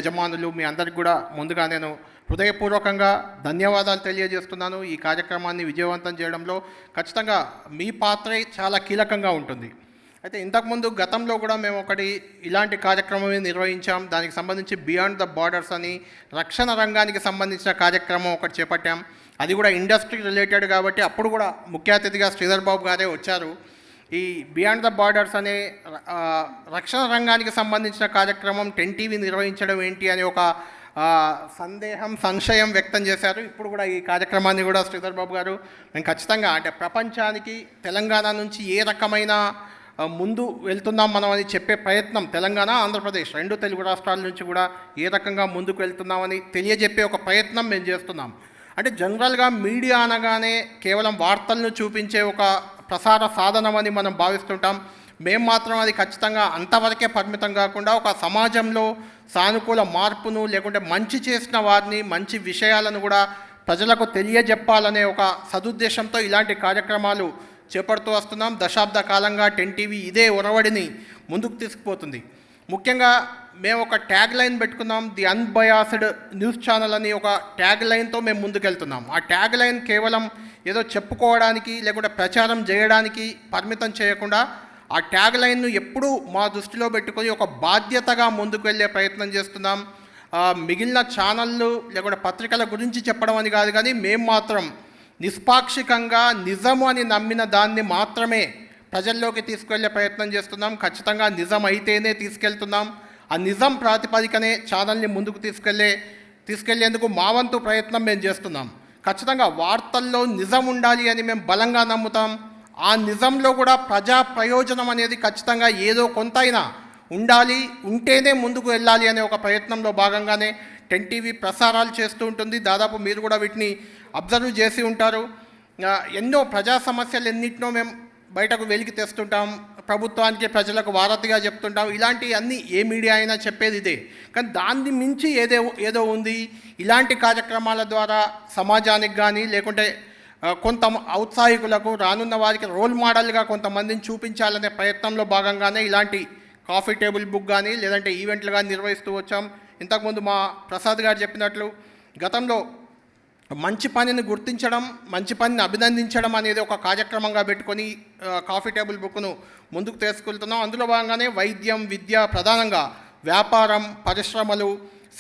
యజమానులు మీ అందరికి కూడా ముందుగా నేను హృదయపూర్వకంగా ధన్యవాదాలు తెలియజేస్తున్నాను. ఈ కార్యక్రమాన్ని విజయవంతం చేయడంలో ఖచ్చితంగా మీ పాత్ర చాలా కీలకంగా ఉంటుంది. అయితే ఇంతకుముందు గతంలో కూడా మేము ఇలాంటి కార్యక్రమం నిర్వహించాం. దానికి సంబంధించి బియాండ్ ద బార్డర్స్ అని రక్షణ రంగానికి సంబంధించిన కార్యక్రమం ఒకటి చేపట్టాం. అది కూడా ఇండస్ట్రీ రిలేటెడ్ కాబట్టి అప్పుడు కూడా ముఖ్య అతిథిగా శ్రీధర్ బాబు గారే వచ్చారు. ఈ బియాండ్ ద బార్డర్స్ అనే రక్షణ రంగానికి సంబంధించిన కార్యక్రమం 10 టీవీ నిర్వహించడం ఏంటి అనే ఒక సంశయం వ్యక్తం చేశారు. ఇప్పుడు కూడా ఈ కార్యక్రమాన్ని కూడా శ్రీధర్ బాబు గారు మేము ఖచ్చితంగా అంటే ప్రపంచానికి తెలంగాణ నుంచి ఏ రకమైన ముందు వెళ్తున్నాం మనం అని చెప్పే ప్రయత్నం, తెలంగాణ ఆంధ్రప్రదేశ్ 2 తెలుగు రాష్ట్రాల నుంచి కూడా ఏ రకంగా ముందుకు వెళ్తున్నామని తెలియజెప్పే ఒక ప్రయత్నం మేము చేస్తున్నాం. అంటే జనరల్గా మీడియా అనగానే కేవలం వార్తలను చూపించే ఒక ప్రసార సాధనమని మనం భావిస్తుంటాం. మేము మాత్రం అది ఖచ్చితంగా అంతవరకే పరిమితం కాకుండా ఒక సమాజంలో సానుకూల మార్పును లేకుంటే మంచి చేసిన వారిని, మంచి విషయాలను కూడా ప్రజలకు తెలియజెప్పాలనే ఒక సదుద్దేశంతో ఇలాంటి కార్యక్రమాలు చేపడుతూ వస్తున్నాం. దశాబ్ద కాలంగా 10 టీవీ ఇదే ఒరవడిని ముందుకు తీసుకుపోతుంది. ముఖ్యంగా మేము ఒక ట్యాగ్ లైన్ పెట్టుకున్నాం, ది అన్బయాస్డ్ న్యూస్ ఛానల్ అని ఒక ట్యాగ్ లైన్తో మేము ముందుకెళ్తున్నాం. ఆ ట్యాగ్ లైన్ కేవలం ఏదో చెప్పుకోవడానికి లేకుంటే ప్రచారం చేయడానికి పరిమితం చేయకుండా ఆ ట్యాగ్ లైన్ను ఎప్పుడూ మా దృష్టిలో పెట్టుకొని ఒక బాధ్యతగా ముందుకు వెళ్ళే ప్రయత్నం చేస్తున్నాం. మిగిలిన ఛానళ్ళు లేకుంటే పత్రికల గురించి చెప్పడం అని కాదు, కానీ మేము మాత్రం నిష్పాక్షికంగా నిజము అని నమ్మిన దాన్ని మాత్రమే ప్రజల్లోకి తీసుకెళ్లే ప్రయత్నం చేస్తున్నాం. ఖచ్చితంగా నిజం అయితేనే తీసుకెళ్తున్నాం. ఆ నిజం ప్రాతిపదికనే ఛానల్ని ముందుకు తీసుకెళ్లేందుకు మా వంతు ప్రయత్నం మేము చేస్తున్నాం. ఖచ్చితంగా వార్తల్లో నిజం ఉండాలి అని మేము బలంగా నమ్ముతాం. ఆ నిజంలో కూడా ప్రజా ప్రయోజనం అనేది ఖచ్చితంగా ఏదో కొంత అయినా ఉండాలి, ఉంటేనే ముందుకు వెళ్ళాలి అనే ఒక ప్రయత్నంలో భాగంగానే 10 టీవీ ప్రసారాలు చేస్తూ ఉంటుంది. దాదాపు మీరు కూడా వీటిని అబ్జర్వ్ చేసి ఉంటారు. ఎన్నో ప్రజా సమస్యలు ఎన్నింటినో మేము బయటకు వెలికి తెస్తుంటాం, ప్రభుత్వానికి ప్రజలకు వారధిగా చెప్తుంటాం. ఇలాంటి అన్నీ ఏ మీడియా అయినా చెప్పేది ఇదే. కానీ దాన్ని మించి ఏదో ఉంది. ఇలాంటి కార్యక్రమాల ద్వారా సమాజానికి కానీ లేకుంటే కొంత ఔత్సాహికులకు, రానున్న వారికి రోల్ మోడల్గా కొంతమందిని చూపించాలనే ప్రయత్నంలో భాగంగానే ఇలాంటి కాఫీ టేబుల్ బుక్ కానీ లేదంటే ఈవెంట్లు కానీ నిర్వహిస్తూ వచ్చాం. ఇంతకుముందు మా ప్రసాద్ గారు చెప్పినట్లు గతంలో మంచి పనిని గుర్తించడం, మంచి పనిని అభినందించడం అనేది ఒక కార్యక్రమంగా పెట్టుకొని కాఫీ టేబుల్ బుక్ను ముందుకు తీసుకెళ్తున్నాం. అందులో భాగంగానే వైద్యం, విద్య, ప్రధానంగా వ్యాపారం, పరిశ్రమలు,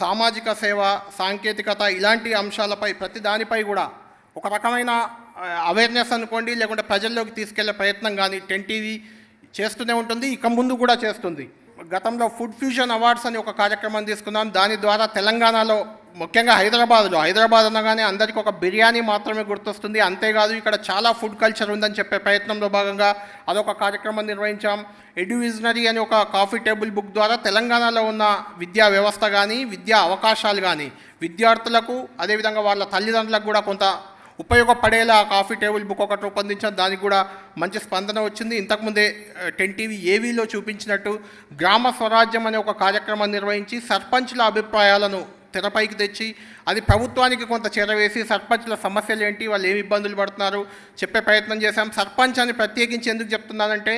సామాజిక సేవ, సాంకేతికత ఇలాంటి అంశాలపై ప్రతి దానిపై కూడా ఒక రకమైన అవేర్నెస్ అనుకోండి లేకుంటే ప్రజల్లోకి తీసుకెళ్లే ప్రయత్నం కానీ 10 టీవీ చేస్తూనే ఉంటుంది, ఇక ముందు కూడా చేస్తుంది. గతంలో ఫుడ్ ఫ్యూజన్ అవార్డ్స్ అని ఒక కార్యక్రమం తీసుకున్నాం. దాని ద్వారా తెలంగాణలో ముఖ్యంగా హైదరాబాద్ అనగానే అందరికీ ఒక బిర్యానీ మాత్రమే గుర్తొస్తుంది. అంతేకాదు ఇక్కడ చాలా ఫుడ్ కల్చర్ ఉందని చెప్పే ప్రయత్నంలో భాగంగా అదొక కార్యక్రమం నిర్వహించాం. ఎడ్యువిజనరీ అని ఒక కాఫీ టేబుల్ బుక్ ద్వారా తెలంగాణలో ఉన్న విద్యా వ్యవస్థ కానీ, విద్యా అవకాశాలు కానీ విద్యార్థులకు అదేవిధంగా వాళ్ళ తల్లిదండ్రులకు కూడా కొంత ఉపయోగపడేలా కాఫీ టేబుల్ బుక్ ఒకటి రూపొందించాం. దానికి కూడా మంచి స్పందన వచ్చింది. ఇంతకుముందే 10 టీవీ ఏవీలో చూపించినట్టు గ్రామ స్వరాజ్యం అనే ఒక కార్యక్రమం నిర్వహించి సర్పంచ్ల అభిప్రాయాలను తెరపైకి తెచ్చి అది ప్రభుత్వానికి కొంత చేరవేసి సర్పంచ్ల సమస్యలు ఏంటి, వాళ్ళు ఏమి ఇబ్బందులు పడుతున్నారు చెప్పే ప్రయత్నం చేశాం. సర్పంచ్ అని ప్రత్యేకించి ఎందుకు చెప్తున్నానంటే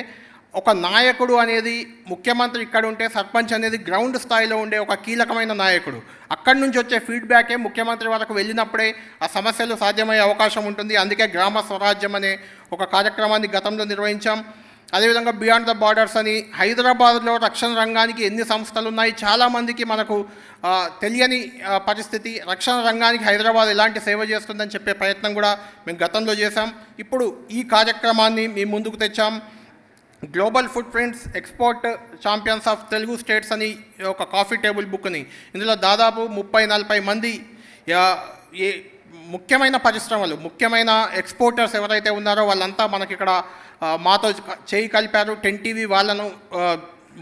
ఒక నాయకుడు అనేది ముఖ్యమంత్రి ఇక్కడ ఉంటే సర్పంచ్ అనేది గ్రౌండ్ స్థాయిలో ఉండే ఒక కీలకమైన నాయకుడు. అక్కడి నుంచి వచ్చే ఫీడ్బ్యాకే ముఖ్యమంత్రి వరకు వెళ్ళినప్పుడే ఆ సమస్యలు సాధ్యమయ్యే అవకాశం ఉంటుంది. అందుకే గ్రామ స్వరాజ్యం అనే ఒక కార్యక్రమాన్ని గతంలో నిర్వహించాం. అదేవిధంగా బియాండ్ ద బార్డర్స్ అని హైదరాబాద్లో రక్షణ రంగానికి ఎన్ని సంస్థలు ఉన్నాయి, చాలామందికి మనకు తెలియని పరిస్థితి. రక్షణ రంగానికి హైదరాబాద్ ఎలాంటి సేవ చేస్తుందని చెప్పే ప్రయత్నం కూడా మేము గతంలో చేశాం. ఇప్పుడు ఈ కార్యక్రమాన్ని మేము ముందుకు తెచ్చాం. Global food prints export champions of Telugu states అని ఒక కాఫీ టేబుల్ బుక్ని, ఇందులో దాదాపు 30-40 మంది ముఖ్యమైన పరిశ్రమలు, ముఖ్యమైన ఎక్స్పోర్టర్స్ ఎవరైతే ఉన్నారో వాళ్ళంతా మనకి ఇక్కడ మాతో చేయి కలిపారు. 10 టీవీ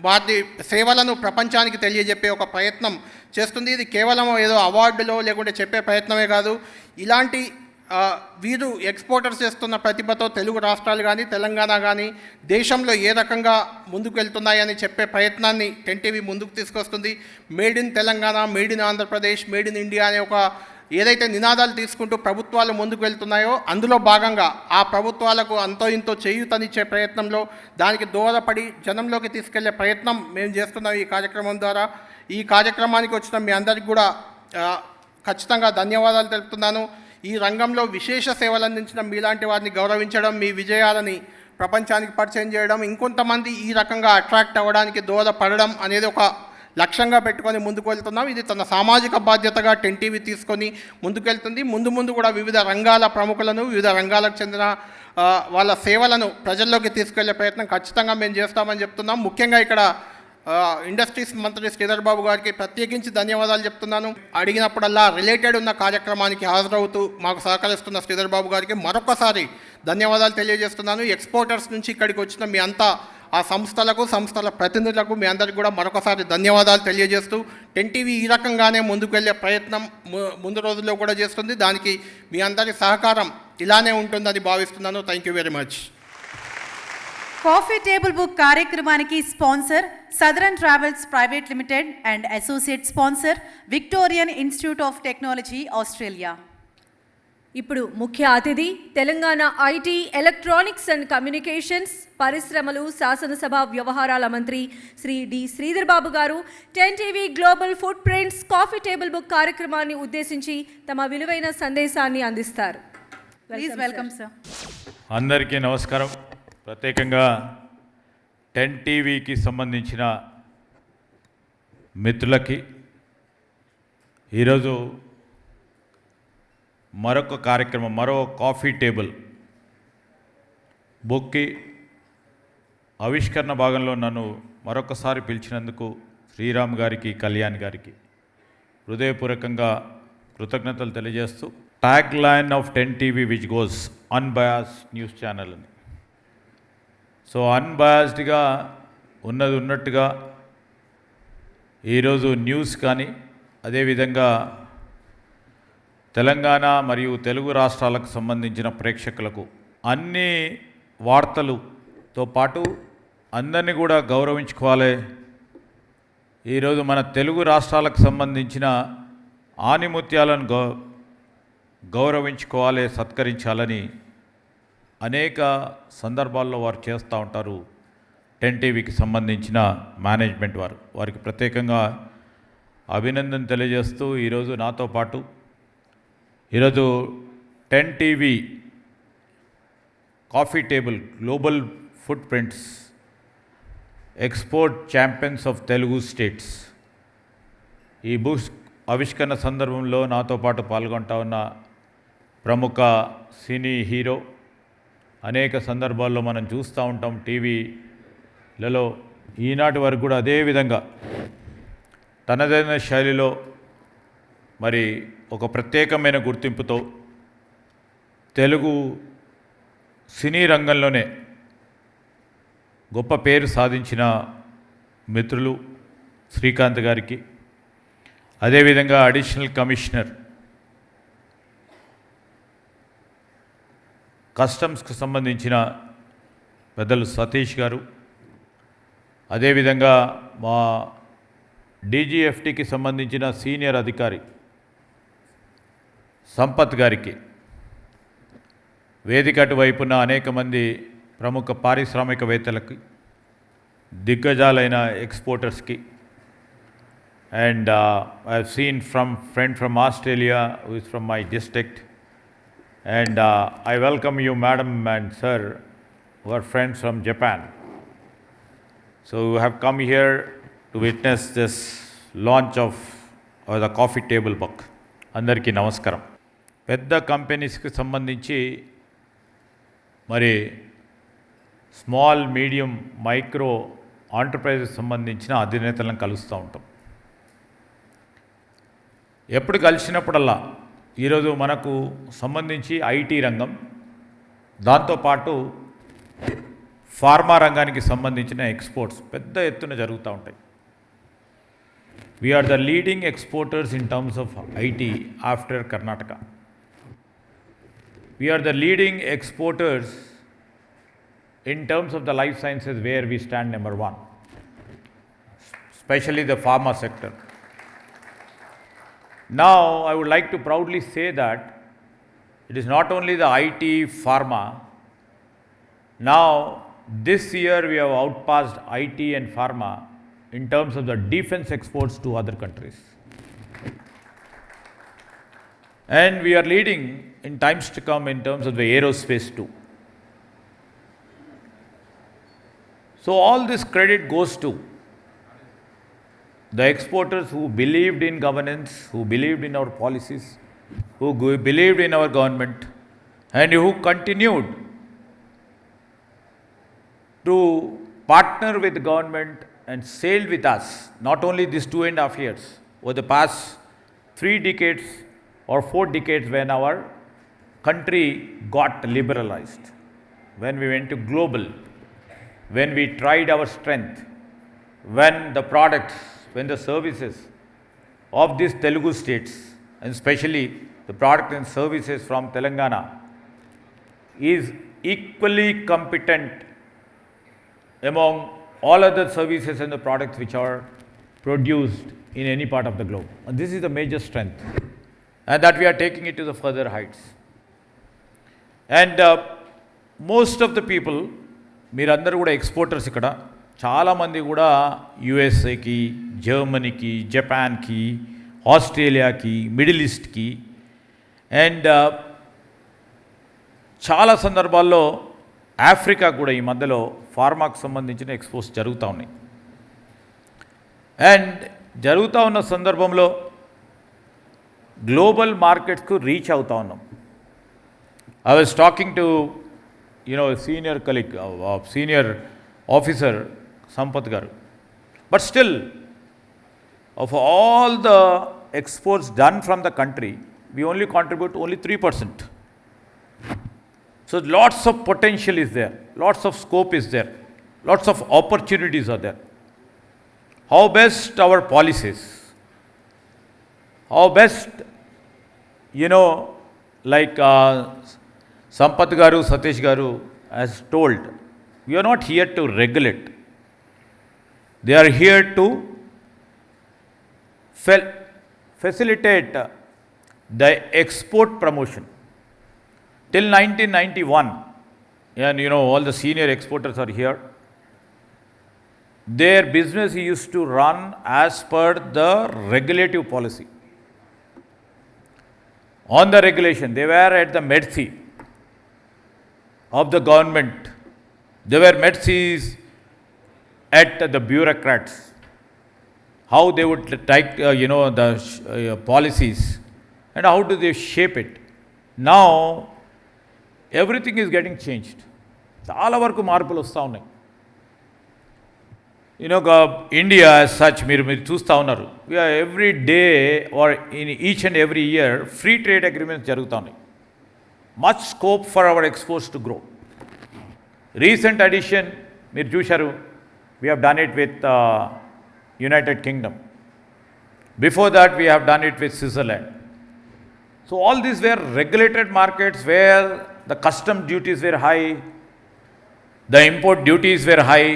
వారి సేవలను ప్రపంచానికి తెలియజెప్పే ఒక ప్రయత్నం చేస్తుంది. ఇది కేవలం ఏదో అవార్డులో లేకుంటే చెప్పే ప్రయత్నమే కాదు. ఇలాంటి వీరు ఎక్స్పోర్టర్స్ చేస్తున్న ప్రతిభతో తెలుగు రాష్ట్రాలు కానీ తెలంగాణ కానీ దేశంలో ఏ రకంగా ముందుకు వెళ్తున్నాయని చెప్పే ప్రయత్నాన్ని 10 టీవీ ముందుకు తీసుకొస్తుంది. Made in Telangana, made in Andhra Pradesh, made in India అనే ఒక ఏదైతే నినాదాలు తీసుకుంటూ ప్రభుత్వాలు ముందుకు వెళ్తున్నాయో అందులో భాగంగా ఆ ప్రభుత్వాలకు అంతో ఇంతో చేయూతనిచ్చే ప్రయత్నంలో దానికి దోహదపడి జనంలోకి తీసుకెళ్లే ప్రయత్నం మేము చేస్తున్నాం ఈ కార్యక్రమం ద్వారా. ఈ కార్యక్రమానికి వచ్చిన మీ అందరికీ కూడా ఖచ్చితంగా ధన్యవాదాలు తెలుపుతున్నాను. ఈ రంగంలో విశేష సేవలు అందించిన మీలాంటి వారిని గౌరవించడం, మీ విజయాలని ప్రపంచానికి పరిచయం చేయడం, ఇంకొంతమంది ఈ రకంగా అట్రాక్ట్ అవ్వడానికి దోహదపడడం అనేది ఒక లక్ష్యంగా పెట్టుకొని ముందుకు వెళ్తున్నాం. ఇది తన సామాజిక బాధ్యతగా 10 టీవీ తీసుకొని ముందుకెళ్తుంది. ముందు కూడా వివిధ రంగాల ప్రముఖులను, వివిధ రంగాలకు చెందిన వాళ్ళ సేవలను ప్రజల్లోకి తీసుకెళ్లే ప్రయత్నం ఖచ్చితంగా మేము చేస్తామని చెప్తున్నాం. ముఖ్యంగా ఇక్కడ ఇండస్ట్రీస్ మంత్రి శ్రీధర్ బాబు గారికి ప్రత్యేకించి ధన్యవాదాలు చెప్తున్నాను. అడిగినప్పుడల్లా రిలేటెడ్ ఉన్న కార్యక్రమానికి హాజరవుతూ మాకు సహకరిస్తున్న శ్రీధర్ బాబు గారికి మరొకసారి ధన్యవాదాలు తెలియజేస్తున్నాను. ఎక్స్పోర్టర్స్ నుంచి ఇక్కడికి వచ్చిన మీ అంతా ఆ సంస్థల ప్రతినిధులకు మీ అందరికీ కూడా మరొకసారి ధన్యవాదాలు తెలియజేస్తూ 10 టీవీ ఈ రకంగానే ముందుకు వెళ్ళే ప్రయత్నం ముందు రోజుల్లో కూడా చేస్తుంది. దానికి మీ అందరి సహకారం ఇలానే ఉంటుందని భావిస్తున్నాను. Thank you very much. Coffee table book కార్యక్రమానికి sponsor southern travels private limited and associate sponsor Victorian institute of technology Australia. ఇప్పుడు ముఖ్య అతిథి Telangana IT, electronics and communications, పరిశ్రమలు, శాసనసభ వ్యవహారాల మంత్రి శ్రీ డి శ్రీధర్ బాబు గారు 10 TV global footprints coffee table book కార్యక్రమాన్ని ఉద్దేశించి తమ విలువైన సందేశాన్ని అందిస్తారు. Please welcome sir. అందరికీ నమస్కారం. ప్రత్యేకంగా 10 టీవీకి సంబంధించిన మిత్రులకి ఈరోజు మరొక కార్యక్రమం, మరో కాఫీ టేబుల్ బుక్కి ఆవిష్కరణ భాగంలో నన్ను మరొకసారి పిలిచినందుకు శ్రీరామ్ గారికి, కళ్యాణ్ గారికి హృదయపూర్వకంగా కృతజ్ఞతలు తెలియజేస్తూ, tag line of 10 TV which goes unbiased news channel అని. సో అన్బయాస్డ్గా ఉన్నది ఉన్నట్టుగా ఈరోజు న్యూస్ కానీ, అదేవిధంగా తెలంగాణ మరియు తెలుగు రాష్ట్రాలకు సంబంధించిన ప్రేక్షకులకు అన్ని వార్తలతో పాటు అందరినీ కూడా గౌరవించుకోవాలి. ఈరోజు మన తెలుగు రాష్ట్రాలకు సంబంధించిన ఆణిముత్యాలను గౌరవించుకోవాలి, సత్కరించాలని అనేక సందర్భాల్లో వారు చేస్తూ ఉంటారు. 10 టీవీకి సంబంధించిన మేనేజ్మెంట్ వారికి ప్రత్యేకంగా అభినందన తెలియజేస్తూ, ఈరోజు నాతో పాటు ఈరోజు 10 TV coffee table global footprints export champions of Telugu states ఈ బుక్స్ ఆవిష్కరణ సందర్భంలో నాతో పాటు పాల్గొంటా ఉన్న ప్రముఖ సినీ హీరో, అనేక సందర్భాల్లో మనం చూస్తూ ఉంటాం టీవీలలో. ఈనాటి వరకు కూడా అదేవిధంగా తనదైన శైలిలో మరి ఒక ప్రత్యేకమైన గుర్తింపుతో తెలుగు సినీ రంగంలోనే గొప్ప పేరు సాధించిన మిత్రులు శ్రీకాంత్ గారికి, అదేవిధంగా అడిషనల్ కమిషనర్ కస్టమ్స్కి సంబంధించిన పెద్దలు సతీష్ గారు, అదేవిధంగా మా డీజీఎఫ్టీకి సంబంధించిన సీనియర్ అధికారి సంపత్ గారికి, వేదిక అటువైపున అనేక మంది ప్రముఖ పారిశ్రామికవేత్తలకి, దిగ్గజాలైన ఎక్స్పోర్టర్స్కి, and I have seen friend from Australia who is from my district, and I welcome you madam and sir who are friends from Japan. So you have come here to witness this launch of the coffee table book. అందరికీ నమస్కారం. పెద్ద కంపెనీస్కి సంబంధించి మరి small, medium, micro enterprises సంబంధించిన అధినేతలను కలుస్తూ ఉంటాం. ఎప్పుడు కలిసినప్పుడల్లా ఈరోజు మనకు సంబంధించి ఐటీ రంగం, దాంతోపాటు ఫార్మా రంగానికి సంబంధించిన ఎక్స్పోర్ట్స్ పెద్ద ఎత్తున జరుగుతూ ఉంటాయి. We are the leading exporters in terms of IT after Karnataka. We are the leading exporters in terms of the life sciences, where we stand number 1, especially the pharma sector. Now, I would like to proudly say that it is not only the IT pharma. Now, this year we have outpassed IT and pharma in terms of the defense exports to other countries. And we are leading in times to come in terms of the aerospace too. So all this credit goes to the exporters who believed in governance, who believed in our policies, who believed in our government, and who continued to partner with the government and sailed with us, not only these 2.5 years, over the past 3 decades or 4 decades when our country got liberalized, when we went to global, when we tried our strength, when the products, when the services of these Telugu states, and especially the product and services from Telangana, is equally competent among all other services and the products which are produced in any part of the globe. And this is the major strength, and that we are taking it to the further heights. And most of the people, మీరందరూ కూడా exporters ఇక్కడ చాలామంది కూడా యుఎస్ఏకి, జర్మనీకి, జపాన్కి, ఆస్ట్రేలియాకి, middle ఈస్ట్కి, and చాలా సందర్భాల్లో Africa కూడా ఈ మధ్యలో ఫార్మాకు సంబంధించిన ఎక్స్పోర్ట్స్ జరుగుతూ ఉన్నాయి. అండ్ జరుగుతూ ఉన్న సందర్భంలో గ్లోబల్ మార్కెట్స్కు రీచ్ అవుతూ ఉన్నాం. I was talking to, senior colleague, senior officer, Sampath Garu. But still, of all the exports done from the country, we only contribute only 3%. So lots of potential is there, lots of scope is there, lots of opportunities are there. How best our policies, how best, like Sampath Garu, Satish Garu has told, we are not here to regulate. They are here to facilitate the export promotion. Till 1991, and all the senior exporters are here, their business used to run as per the regulative policy. On the regulation, they were at the mercy of the government. They were mercies at the bureaucrats, how they would take the policies and how do they shape it. Now everything is getting changed. చాలా వరకు మార్పులు వస్తూ ఉన్నాయి. India as such, మీరు చూస్తూ ఉన్నారు, every day or in each and every year free trade agreements జరుగుతూ ఉన్నాయి. Much scope for our exports to grow. Recent addition, మీరు చూశారు, we have done it with United Kingdom. Before that, we have done it with Switzerland. So all these were regulated markets where the custom duties were high, the import duties were high,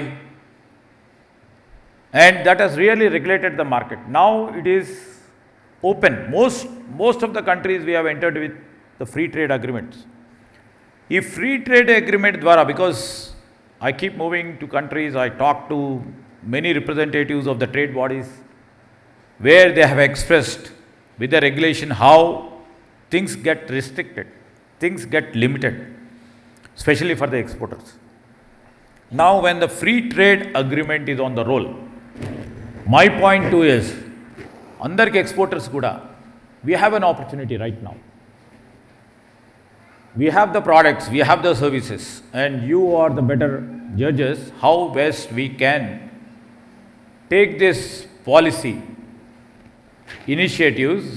and that has really regulated the market. Now it is open. Most of the countries we have entered with the free trade agreements. If free trade agreement dwara, because I keep moving to countries, I talk to many representatives of the trade bodies where they have expressed with the regulation how things get restricted, things get limited, especially for the exporters. Now when the free trade agreement is on the roll, my point too is, andarki exporters kuda, we have an opportunity right now. We have the products, we have the services, and you are the better judges how best we can take this policy initiatives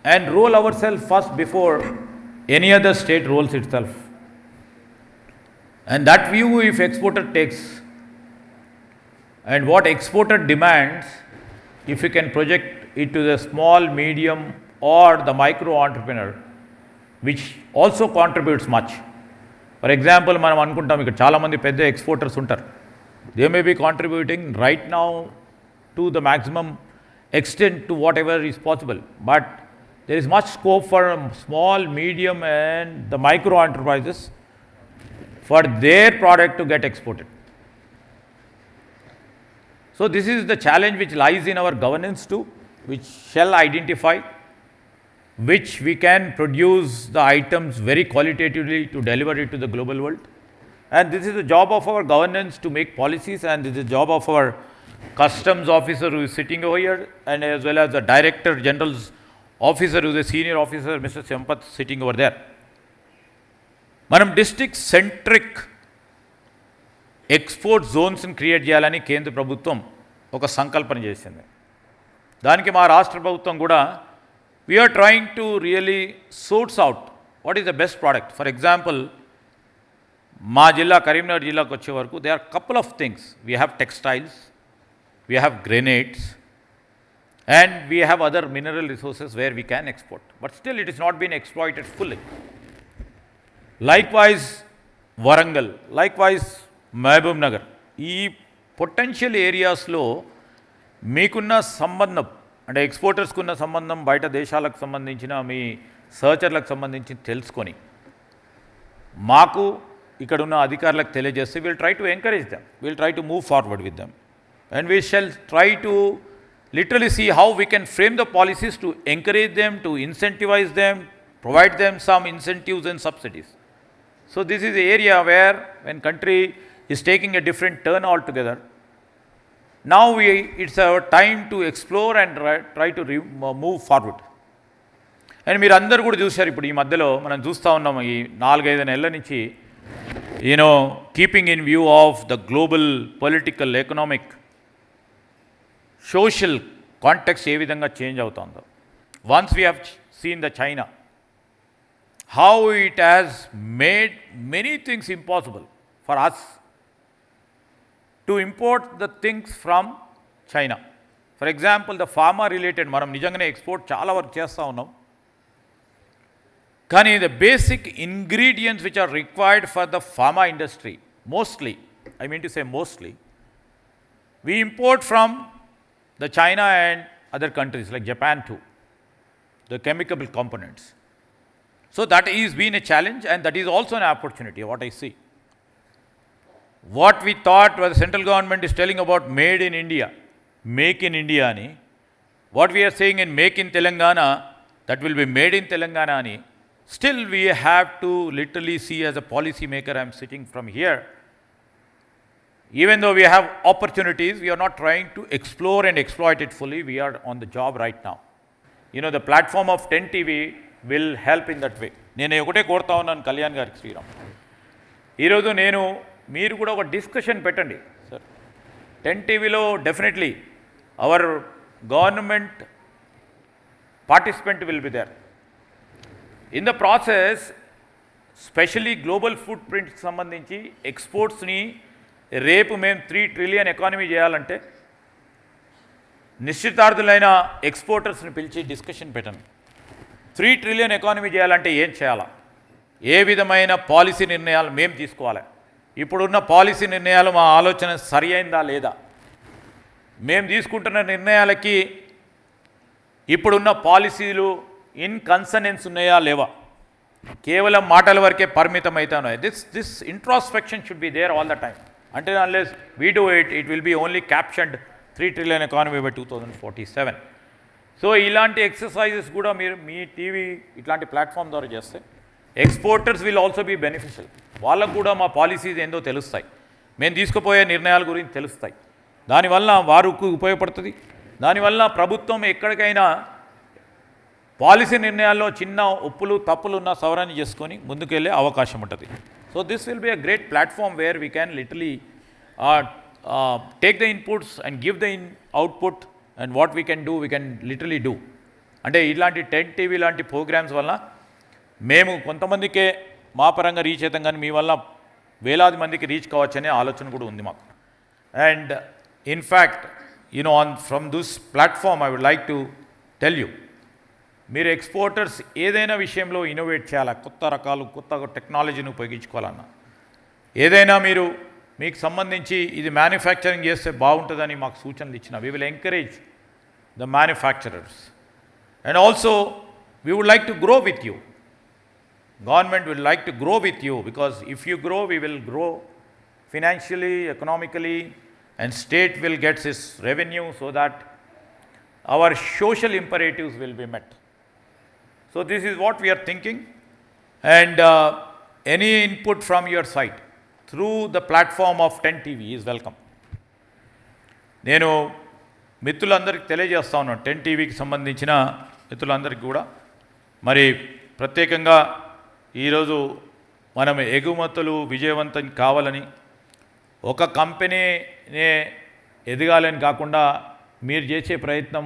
and roll ourselves first before any other state rolls itself. And that view, if exporter takes, and what exporter demands, if you can project it to the small, medium or the micro entrepreneur, which also contributes much. For example, మనం అనుకుంటాం ఇక్కడ చాలామంది పెద్ద exporters ఉంటారు. They may be contributing right now to the maximum extent to whatever is possible. But there is much scope for small, medium and the micro enterprises for their product to get exported. So this is the challenge which lies in our governance too, which shall identify which we can produce the items very qualitatively to deliver it to the global world. And this is the job of our governance to make policies, and this is the job of our customs officer who is sitting over here, and as well as the director general's officer who is a senior officer, Mr. Sampath, sitting over there. మనం district centric export జోన్స్ని create చేయాలని కేంద్ర ప్రభుత్వం ఒక సంకల్పన చేసింది. దానికి మా రాష్ట్ర ప్రభుత్వం కూడా we are trying to really sorts out what is the best product. For example, మా జిల్లా కరీంనగర్ జిల్లాకు వచ్చే వరకు they are couple of things. We have textiles, we have grenades, and we have other mineral resources where we can export. But still it is not been exploited fully. Likewise, Warangal, likewise, Mehboob Nagar. ఈ potential ఏరియాస్లో మీకున్న సంబంధం, అంటే ఎక్స్పోర్టర్స్కున్న సంబంధం, బయట దేశాలకు సంబంధించిన మీ సర్చర్లకు సంబంధించి తెలుసుకొని మాకు ఇక్కడున్న అధికారులకు తెలియజేస్తే will try to encourage them, will try to move forward with them, and we shall try to literally see how we can frame the policies to encourage them, to incentivize them, provide them some incentives and subsidies. So this is the area where when country is taking a different turn altogether, now it's our time to explore and try to move forward. And మీరు అందరూ కూడా చూశారు, ఇప్పుడు ఈ మధ్యలో మనం చూస్తూ ఉన్నాము ఈ 4-5 నెలల నుంచి, you know keeping in view of the global political, economic, social context ఏ విధంగా చేంజ్ అవుతుందో. Once we have seen the China, how it has made many things impossible for us to import the things from China. For example, the pharma related మనం నిజంగానే export చాలా వరకు చేస్తూ ఉన్నాం, కానీ the basic ingredients which are required for the pharma industry, mostly, I mean to say mostly, we import from the China and other countries like Japan too, the chemical components. So that is been a challenge, and that is also an opportunity, what I see. What we thought was the central government is telling about made in India, make in India ani, what we are saying in make in Telangana, that will be made in Telangana ani, still we have to literally see as a policy maker, I am sitting from here, even though we have opportunities, we are not trying to explore and exploit it fully. We are on the job right now. You know, the platform of 10 TV will help in that way. నేను ఒకటే కోరుతా ఉన్నాను కళ్యాణ్ గారికి, శ్రీరామ్, ఈరోజు మీరు కూడా ఒక discussion పెట్టండి సార్. 10 TVలో definitely our government participant will be there. In the process, specially global food ప్రింట్కి సంబంధించి ఎక్స్పోర్ట్స్ని రేపు మేము 3 ట్రిలియన్ ఎకానమీ చేయాలంటే నిశ్చితార్థులైన ఎక్స్పోర్టర్స్ని పిలిచి డిస్కషన్ పెట్టండి. 3 ట్రిలియన్ ఎకానమీ చేయాలంటే ఏం చేయాలా, ఏ విధమైన పాలసీ నిర్ణయాలు మేము తీసుకోవాలి, ఇప్పుడున్న పాలసీ నిర్ణయాలు మా ఆలోచన సరి అయిందా లేదా, మేము తీసుకుంటున్న నిర్ణయాలకి ఇప్పుడున్న పాలసీలు ఇన్ కన్సనెన్స్ ఉన్నాయా లేవా, కేవలం మాటల వరకే పరిమితం అవుతున్నాయి. This introspection should be there all the time. Until unless we do it, it will be only captioned 3 trillion economy by 2047. So ఇలాంటి ఎక్సర్సైజెస్ కూడా మీరు మీ టీవీ ఇట్లాంటి ప్లాట్ఫామ్ ద్వారా చేస్తే exporters will also be beneficial. వాళ్ళకు కూడా మా పాలసీస్ ఏందో తెలుస్తాయి, మేము తీసుకుపోయే నిర్ణయాల గురించి తెలుస్తాయి, దానివల్ల వారికి ఉపయోగపడుతుంది. దానివల్ల ప్రభుత్వం ఎక్కడికైనా పాలసీ నిర్ణయాల్లో చిన్న ఒప్పులు తప్పులున్న సవరణ చేసుకొని ముందుకెళ్ళే అవకాశం ఉంటుంది. So this will be a great platform where we can literally take the inputs and give the output, and what we can do, we can literally do. అంటే ఇలాంటి 10 TV లాంటి ప్రోగ్రామ్స్ వల్ల మేము కొంతమందికే మా పరంగా రీచ్ అవుతాం, కానీ మీ వల్ల వేలాది మందికి రీచ్ కావచ్చనే ఆలోచన కూడా ఉంది మాకు. And in fact from this platform I would like to tell you, మీరు ఎక్స్పోర్టర్స్ ఏదైనా విషయంలో ఇన్నోవేట్ చేయాలా, కొత్త రకాలు కొత్త టెక్నాలజీని ఉపయోగించుకోవాలన్నా, ఏదైనా మీకు సంబంధించి ఇది మ్యానుఫ్యాక్చరింగ్ చేస్తే బాగుంటుందని మాకు సూచనలు ఇచ్చిన, we will encourage the manufacturers. And also we would like to grow with you. Government will like to grow with you, because if you grow we will grow financially, economically, and state will gets its revenue, so that our social imperatives will be met. So this is what we are thinking, and any input from your side through the platform of 10 TV is welcome. నేను మిత్రులందరికీ తెలియజేస్తా ఉన్నాను, 10 టీవీకి సంబంధించిన మిత్రులందరికీ కూడా మరి ప్రత్యేకంగా ఈరోజు మనం ఎగుమతులు విజయవంతం కావాలని, ఒక కంపెనీనే ఎదగాలని కాకుండా మీరు చేసే ప్రయత్నం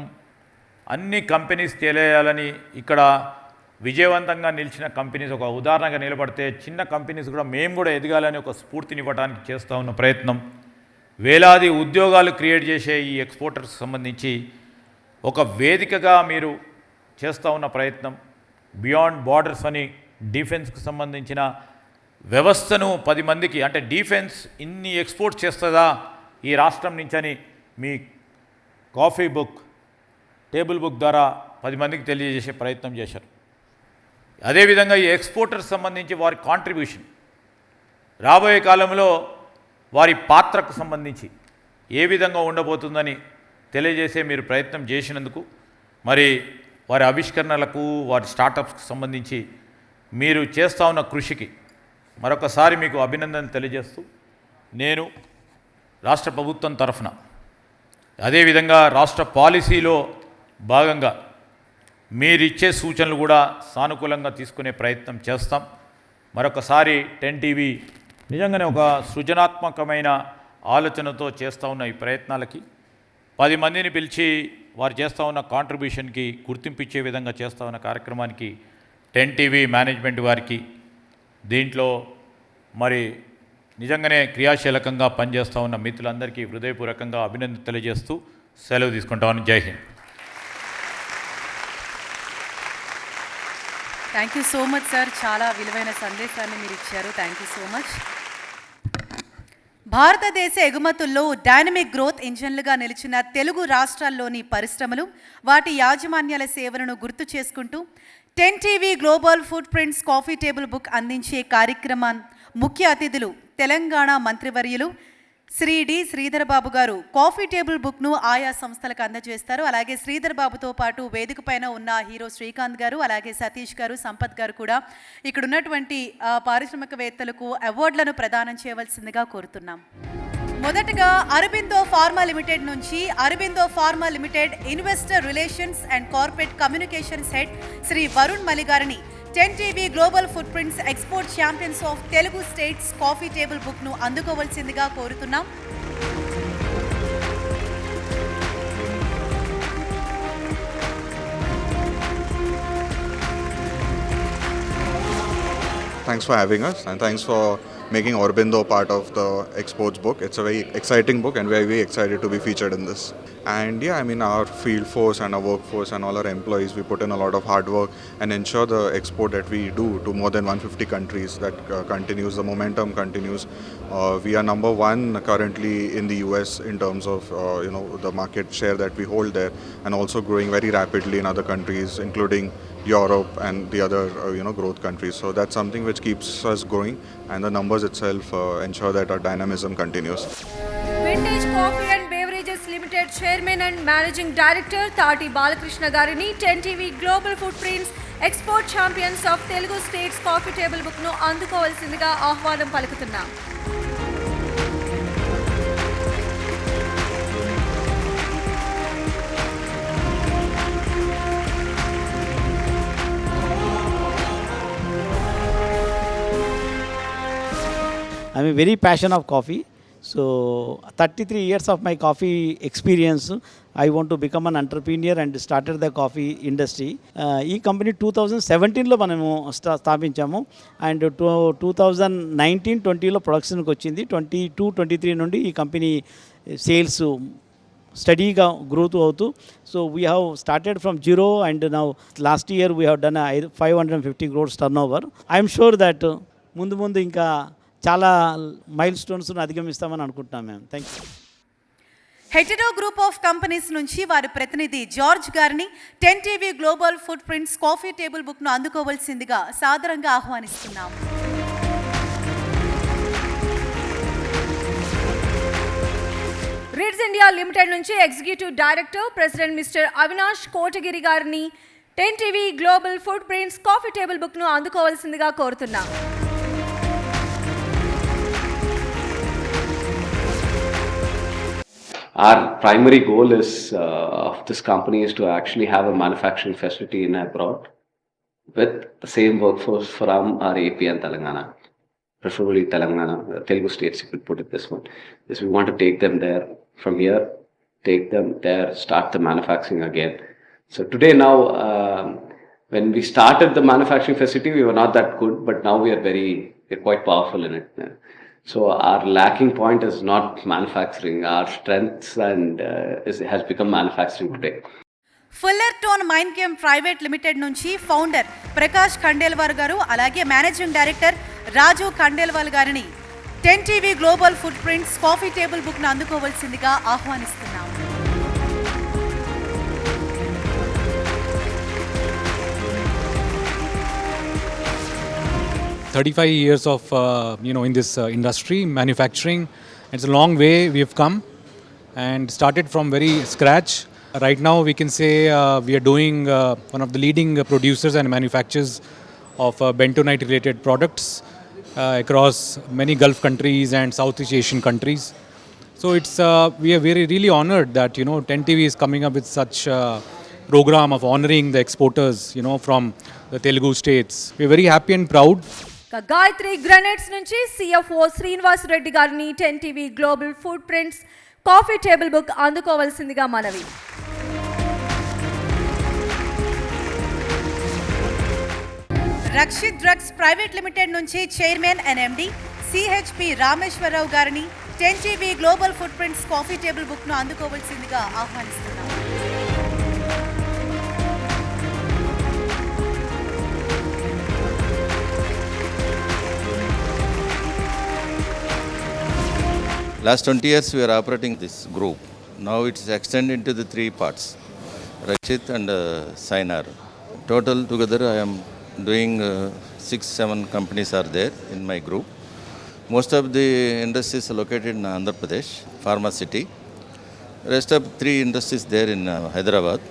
అన్ని కంపెనీస్ తెలియాలని, ఇక్కడ విజయవంతంగా నిలిచిన కంపెనీస్ ఒక ఉదాహరణగా నిలబడితే చిన్న కంపెనీస్ కూడా మేము కూడా ఎదగాలని ఒక స్ఫూర్తినివ్వడానికి చేస్తూ ఉన్న ప్రయత్నం, వేలాది ఉద్యోగాలు క్రియేట్ చేసే ఈ ఎక్స్పోర్టర్స్ సంబంధించి ఒక వేదికగా మీరు చేస్తూ ఉన్న ప్రయత్నం, బియాండ్ బార్డర్స్ అని డిఫెన్స్కి సంబంధించిన వ్యవస్థను 10 మందికి, అంటే డిఫెన్స్ ఇన్ని ఎక్స్పోర్ట్ చేస్తుందా ఈ రాష్ట్రం నుంచి అని మీ కాఫీ బుక్, టేబుల్ బుక్ ద్వారా 10 మందికి తెలియజేసే ప్రయత్నం చేశారు. అదేవిధంగా ఈ ఎక్స్పోర్టర్స్ సంబంధించి వారి కాంట్రిబ్యూషన్ రాబోయే కాలంలో వారి పాత్రకు సంబంధించి ఏ విధంగా ఉండబోతుందని తెలియజేసే మీరు ప్రయత్నం చేసినందుకు, మరి వారి ఆవిష్కరణలకు, వారి స్టార్టప్స్కి సంబంధించి మీరు చేస్తూ ఉన్న కృషికి మరొకసారి మీకు అభినందన తెలియజేస్తూ, నేను రాష్ట్ర ప్రభుత్వం తరఫున అదేవిధంగా రాష్ట్ర పాలసీలో భాగంగా మీరిచ్చే సూచనలు కూడా సానుకూలంగా తీసుకునే ప్రయత్నం చేస్తాం. మరొకసారి 10 టీవీ నిజంగానే ఒక సృజనాత్మకమైన ఆలోచనతో చేస్తూ ఉన్న ఈ ప్రయత్నాలకి 10 మందిని పిలిచి వారు చేస్తూ ఉన్న కాంట్రిబ్యూషన్కి గుర్తింపు ఇచ్చే విధంగా చేస్తూ ఉన్న కార్యక్రమానికి 10 టీవీ మేనేజ్మెంట్ వారికి, దీంట్లో మరి నిజంగానే క్రియాశీలకంగా పనిచేస్తూ ఉన్న మిత్రులందరికీ హృదయపూర్వకంగా అభినందన తెలియజేస్తూ సెలవు తీసుకుంటామని. జై Hind. Thank you so much sir, చాలా విలువైన సందేశాన్ని మీరు ఇచ్చారు. Thank you so much. భారతదేశ ఎగుమతుల్లో డైనమిక్ గ్రోత్ ఇంజన్లుగా నిలిచిన తెలుగు రాష్ట్రాల్లోని పరిశ్రమలు, వాటి యాజమాన్యాల సేవలను గుర్తు చేసుకుంటూ 10 TV global food prints coffee table book అందించే కార్యక్రమం ముఖ్య అతిథులు తెలంగాణ మంత్రివర్యులు శ్రీ డి శ్రీధర్ బాబు గారు కాఫీ టేబుల్ బుక్ను ఆయా సంస్థలకు అందజేస్తారు. అలాగే శ్రీధర్ బాబుతో పాటు వేదిక పైన ఉన్న హీరో శ్రీకాంత్ గారు, అలాగే సతీష్ గారు, సంపత్ గారు కూడా ఇక్కడ ఉన్నటువంటి పారిశ్రామికవేత్తలకు అవార్డులను ప్రదానం చేయవలసిందిగా కోరుతున్నాం. మొదటగా అరబిందో ఫార్మా లిమిటెడ్ నుంచి Aurobindo pharma limited investor relations and corporate communications head Shri Varun Mali గారిని 10 TV global food prints export champions of Telugu states coffee table బుక్ను అందుకోవలసిందిగా కోరుతున్నాం. Thanks for having us, and thanks for making Aurobindo part of the exports book. It's a very exciting book and we're very excited to be featured in this. And yeah, I mean, our field force and our workforce and all our employees, we put in a lot of hard work and ensure the export that we do to more than 150 countries that continues, the momentum continues. We are number 1 currently in the US in terms of the market share that we hold there, and also growing very rapidly in other countries including Europe and the other growth countries. So that's something which keeps us growing, and the numbers itself ensure that our dynamism continues. Vintage Coffee and Beverages Limited Chairman and Managing Director Tati Balakrishna garini 10 TV Global Food Prints Export Champions of Telugu States Coffee Table Book nu అందుకోవాల్సిందిగా ఆహ్వానం పలుకుతున్నాం. I'm a very passionate of coffee. So 33 years of my coffee experience, I want to become an entrepreneur and started the coffee industry. ఈ company 2017లో మనము స్థాపించాము, and 2019-20లో ప్రొడక్షన్కి వచ్చింది. 22-23 నుండి ఈ company sales స్టడీగా growth అవుతూ, so we have started from zero and now last year we have done 550 crores turnover. I'm sure that ముందు ఇంకా చాలా మైల్ స్టోన్స్ను అధిగమిస్తామని అనుకుంటున్నాం మేము. Thank you. Hetero group of companies నుంచి వారి ప్రతినిధి జార్జ్ గారిని 10 TV global food prints coffee table బుక్ను అందుకోవాల్సిందిగా సాదరంగా ఆహ్వానిస్తున్నాం. రిడ్స్ ఇండియా లిమిటెడ్ నుంచి executive director president mister Avinash Kotagiri గారిని 10 TV global food prints coffee table బుక్ను అందుకోవాల్సిందిగా కోరుతున్నాం. Our primary goal is of this company is to actually have a manufacturing facility in abroad with the same workforce from our AP and Telangana, preferably Telangana, Telugu states, you could put it this one. Is we want to take them there from here, take them there, start the manufacturing again. So today now, when we started the manufacturing facility, we were not that good, but now we're quite powerful in it. So our lacking point is not manufacturing. Our strength and has become manufacturing today. Fuller tone mind game private limited నుంచి founder Prakash Khandelwal గారు అలాగే managing director రాజు ఖండేల్వాల్ గారిని 10 TV global footprints coffee table బుక్ను అందుకోవాల్సిందిగా ఆహ్వానిస్తున్నాం. "35 years of in this industry, manufacturing. It's a long way we've come and started from very scratch. Right now we can say we are doing one of the leading producers and manufacturers of bentonite related products across many Gulf countries and Southeast Asian countries. So it's we are really honored that 10 TV is coming up with such program of honoring the exporters from the Telugu states. We are very happy and proud. Gayatri granites నుంచి CFO Srinivas Reddy గారిని 10 TV global food prints coffee table book అందుకోవాల్సిందిగా మనవి. Rakshit drugs private limited నుంచి chairman and MD CHP Rameshwararao గారిని 10 TV global footprints coffee table బుక్ను అందుకోవాల్సిందిగా ఆహ్వానిస్తున్నాం. Last 20 years we are operating this group. Now it's extended into the 3 parts, Rakshit and Sainar. Total together I am doing 6-7 companies are there in my group. Most of the industries are located in Andhra Pradesh, Pharma City. Rest of 3 industries there in Hyderabad,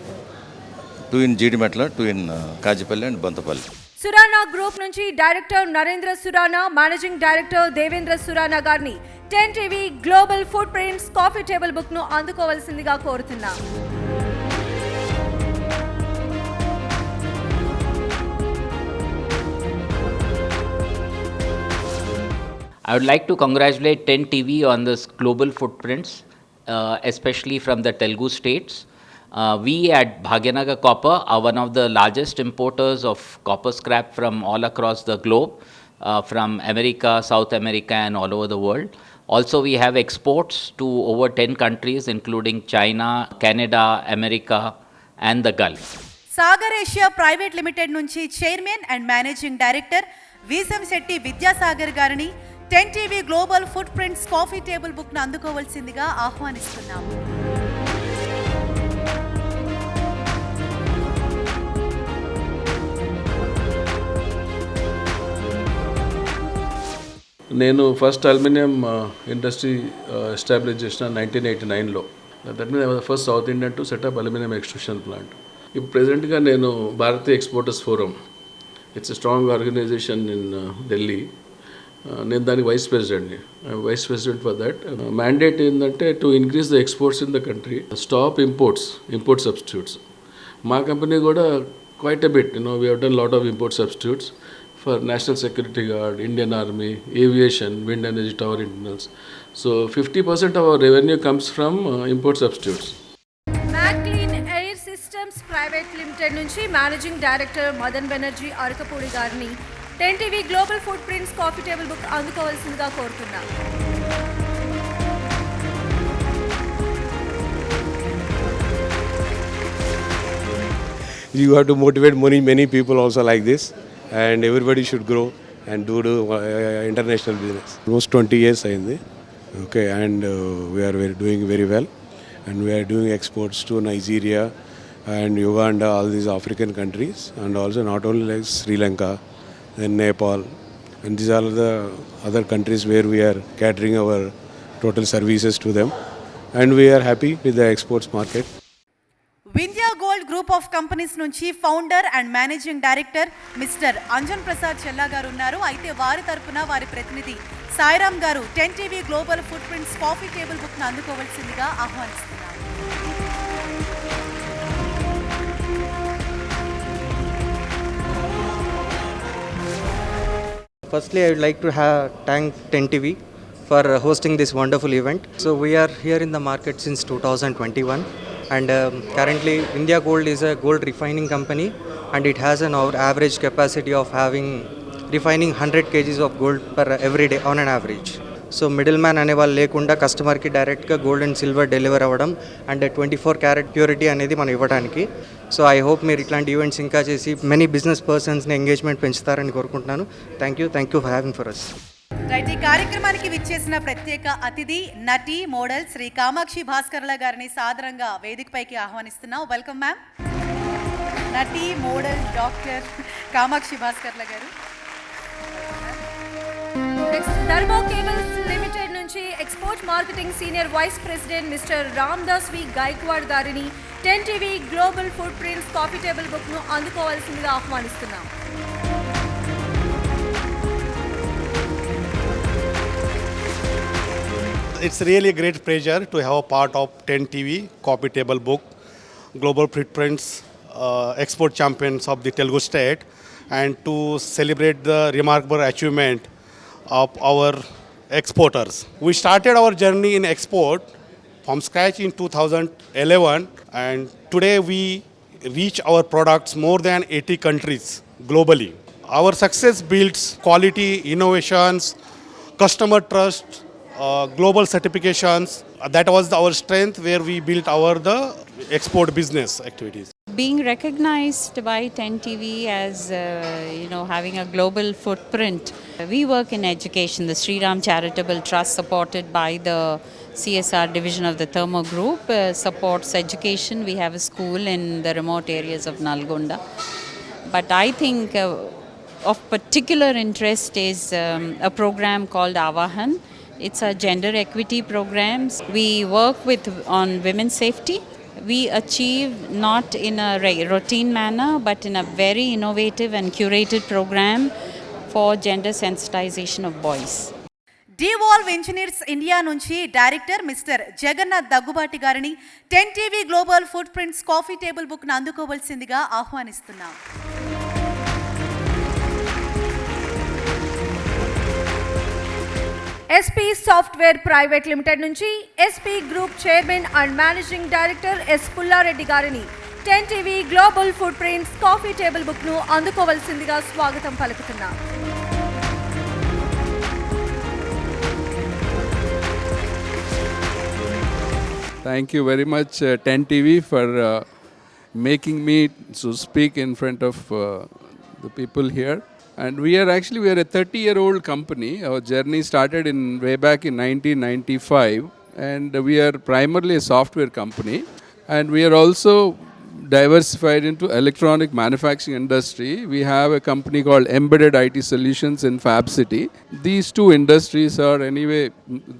2 in Jidimetla, 2 in Kajipalli and Bantapalli. Surana group నుంచి director Narendra Surana, managing director Devendra Surana గారిని 10 TV global food prints coffee table book ను అందుకోవాల్సిందిగా కోరుతున్నాం. I would like to congratulate 10 TV on this global footprints, especially from the Telugu states. We at Bhagyanagar Copper are one of the largest importers of copper scrap from all across the globe, from America, South America and all over the world. Also, we have exports to over 10 countries including China, Canada, America and the Gulf. Sagar Asia private limited నుంచి chairman and managing director Veesamsetti Vidyasagar గారిని 10 TV global footprints coffee table బుక్ను అందుకోవాల్సిందిగా ఆహ్వానిస్తున్నాము. నేను first aluminium industry establish చేసిన 1989లో. That mean I was first South Indian to set up aluminium extrusion plant. ఇప్పుడు ప్రెజెంట్గా నేను Bharatiya exporters forum, it's a strong organisation in Delhi. నేను దానికి వైస్ ప్రెసిడెంట్ని, vice president for that. Mandate ఏంటంటే to increase the exports in the country, stop import substitutes. మా company కూడా quite a bit, we have done lot of import substitutes for National Security Guard, Indian Army, Aviation, Wind Energy Tower Internals. So 50% of our revenue comes from import substitutes. Maclean air systems private limited నుంచి managing director Madan Banerjee Arakapudi గారిని 10 TV global food prints coffee table book అందుకోవాల్సిందిగా కోరుతున్నాం. You have to motivate many people also like this. And everybody should grow and do international business. Almost 20 years aindi. Okay, and we are doing very well, and we are doing exports to Nigeria and Uganda, all these African countries, and also not only like Sri Lanka, then Nepal, and these are the other countries where we are catering our total services to them, and we are happy with the exports market. Vindhya gold group of companies నుంచి founder and managing director mister Anjan Prasad Chella garu ఉన్నారు. అయితే వారి తరపున వారి ప్రతినిధి సాయిరామ్ గారు 10 TV global footprints coffee table బుక్ను అందుకోవాల్సిందిగా ఆహ్వానిస్తున్నాను. Firstly, I would like to thank 10 TV for hosting this wonderful event. So we are here in the market since 2021 and currently India Gold is a gold refining company and it has an average capacity of having refining 100 kgs of gold per every day on an average. So middle man అనే వాళ్ళు లేకుండా కస్టమర్కి డైరెక్ట్గా gold and silver deliver అవ్వడం and 24 carrot purity అనేది మనం ఇవ్వడానికి. So I hope మీరు ఇట్లాంటి ఈవెంట్స్ ఇంకా చేసి మెనీ బిజినెస్ పర్సన్స్ని ఎంగేజ్మెంట్ పెంచుతారని కోరుకుంటున్నాను. Thank you for having for us. Right, ఈ కార్యక్రమానికి విచ్చేసిన ప్రత్యేక అతిథి నటి మోడల్ శ్రీ కామాక్షి భాస్కర్ల గారిని సాదరంగా వేదికపైకి ఆహ్వానిస్తున్నాం. Welcome ma'am. నటి model doctor Kamakshi Bhaskarla garu. Next thermo cables limited నుంచి export marketing senior vice president mister Ramdas V Gaikwad గారిని 10 TV global footprints coffee table బుక్ను అందుకోవాల్సిందిగా ఆహ్వానిస్తున్నాం. It's really a great pleasure to have a part of 10 TV coffee table book, global footprints, export champions of the Telugu state, and to celebrate the remarkable achievement of our exporters. We started our journey in export from scratch in 2011 and today we reach our products more than 80 countries globally. Our success builds quality, innovations, customer trust, global certifications. That was our strength where we built the export business activities. Being recognized by 10 TV as having a global footprint, we work in education. The Sri Ram Charitable Trust, supported by the CSR division of the Thermo Group, supports education. We have a school in the remote areas of Nalgonda. But I think of particular interest is a program called Avahan. It's a gender equity program. We work on women's safety. We achieve not in a routine manner but in a very innovative and curated program for gender sensitization of boys. డివాల్వ్ engineers India నుంచి director mister Jagannath Daggubati గారిని 10 TV global footprints coffee table బుక్ను అందుకోవాల్సిందిగా ఆహ్వానిస్తున్నాం. SP software private limited నుంచి SP group chairman and managing director S Pullareddy గారిని 10 TV global footprints coffee table బుక్ను అందుకోవాల్సిందిగా స్వాగతం పలుకుతున్నాం. Thank you very much 10 TV for making me to speak in front of the people here. And we are a 30-year-old company. Our journey started way back in 1995 and we are primarily a software company and we are also diversified into electronic manufacturing industry. We have a company called Embedded IT Solutions in Fab City. These two industries are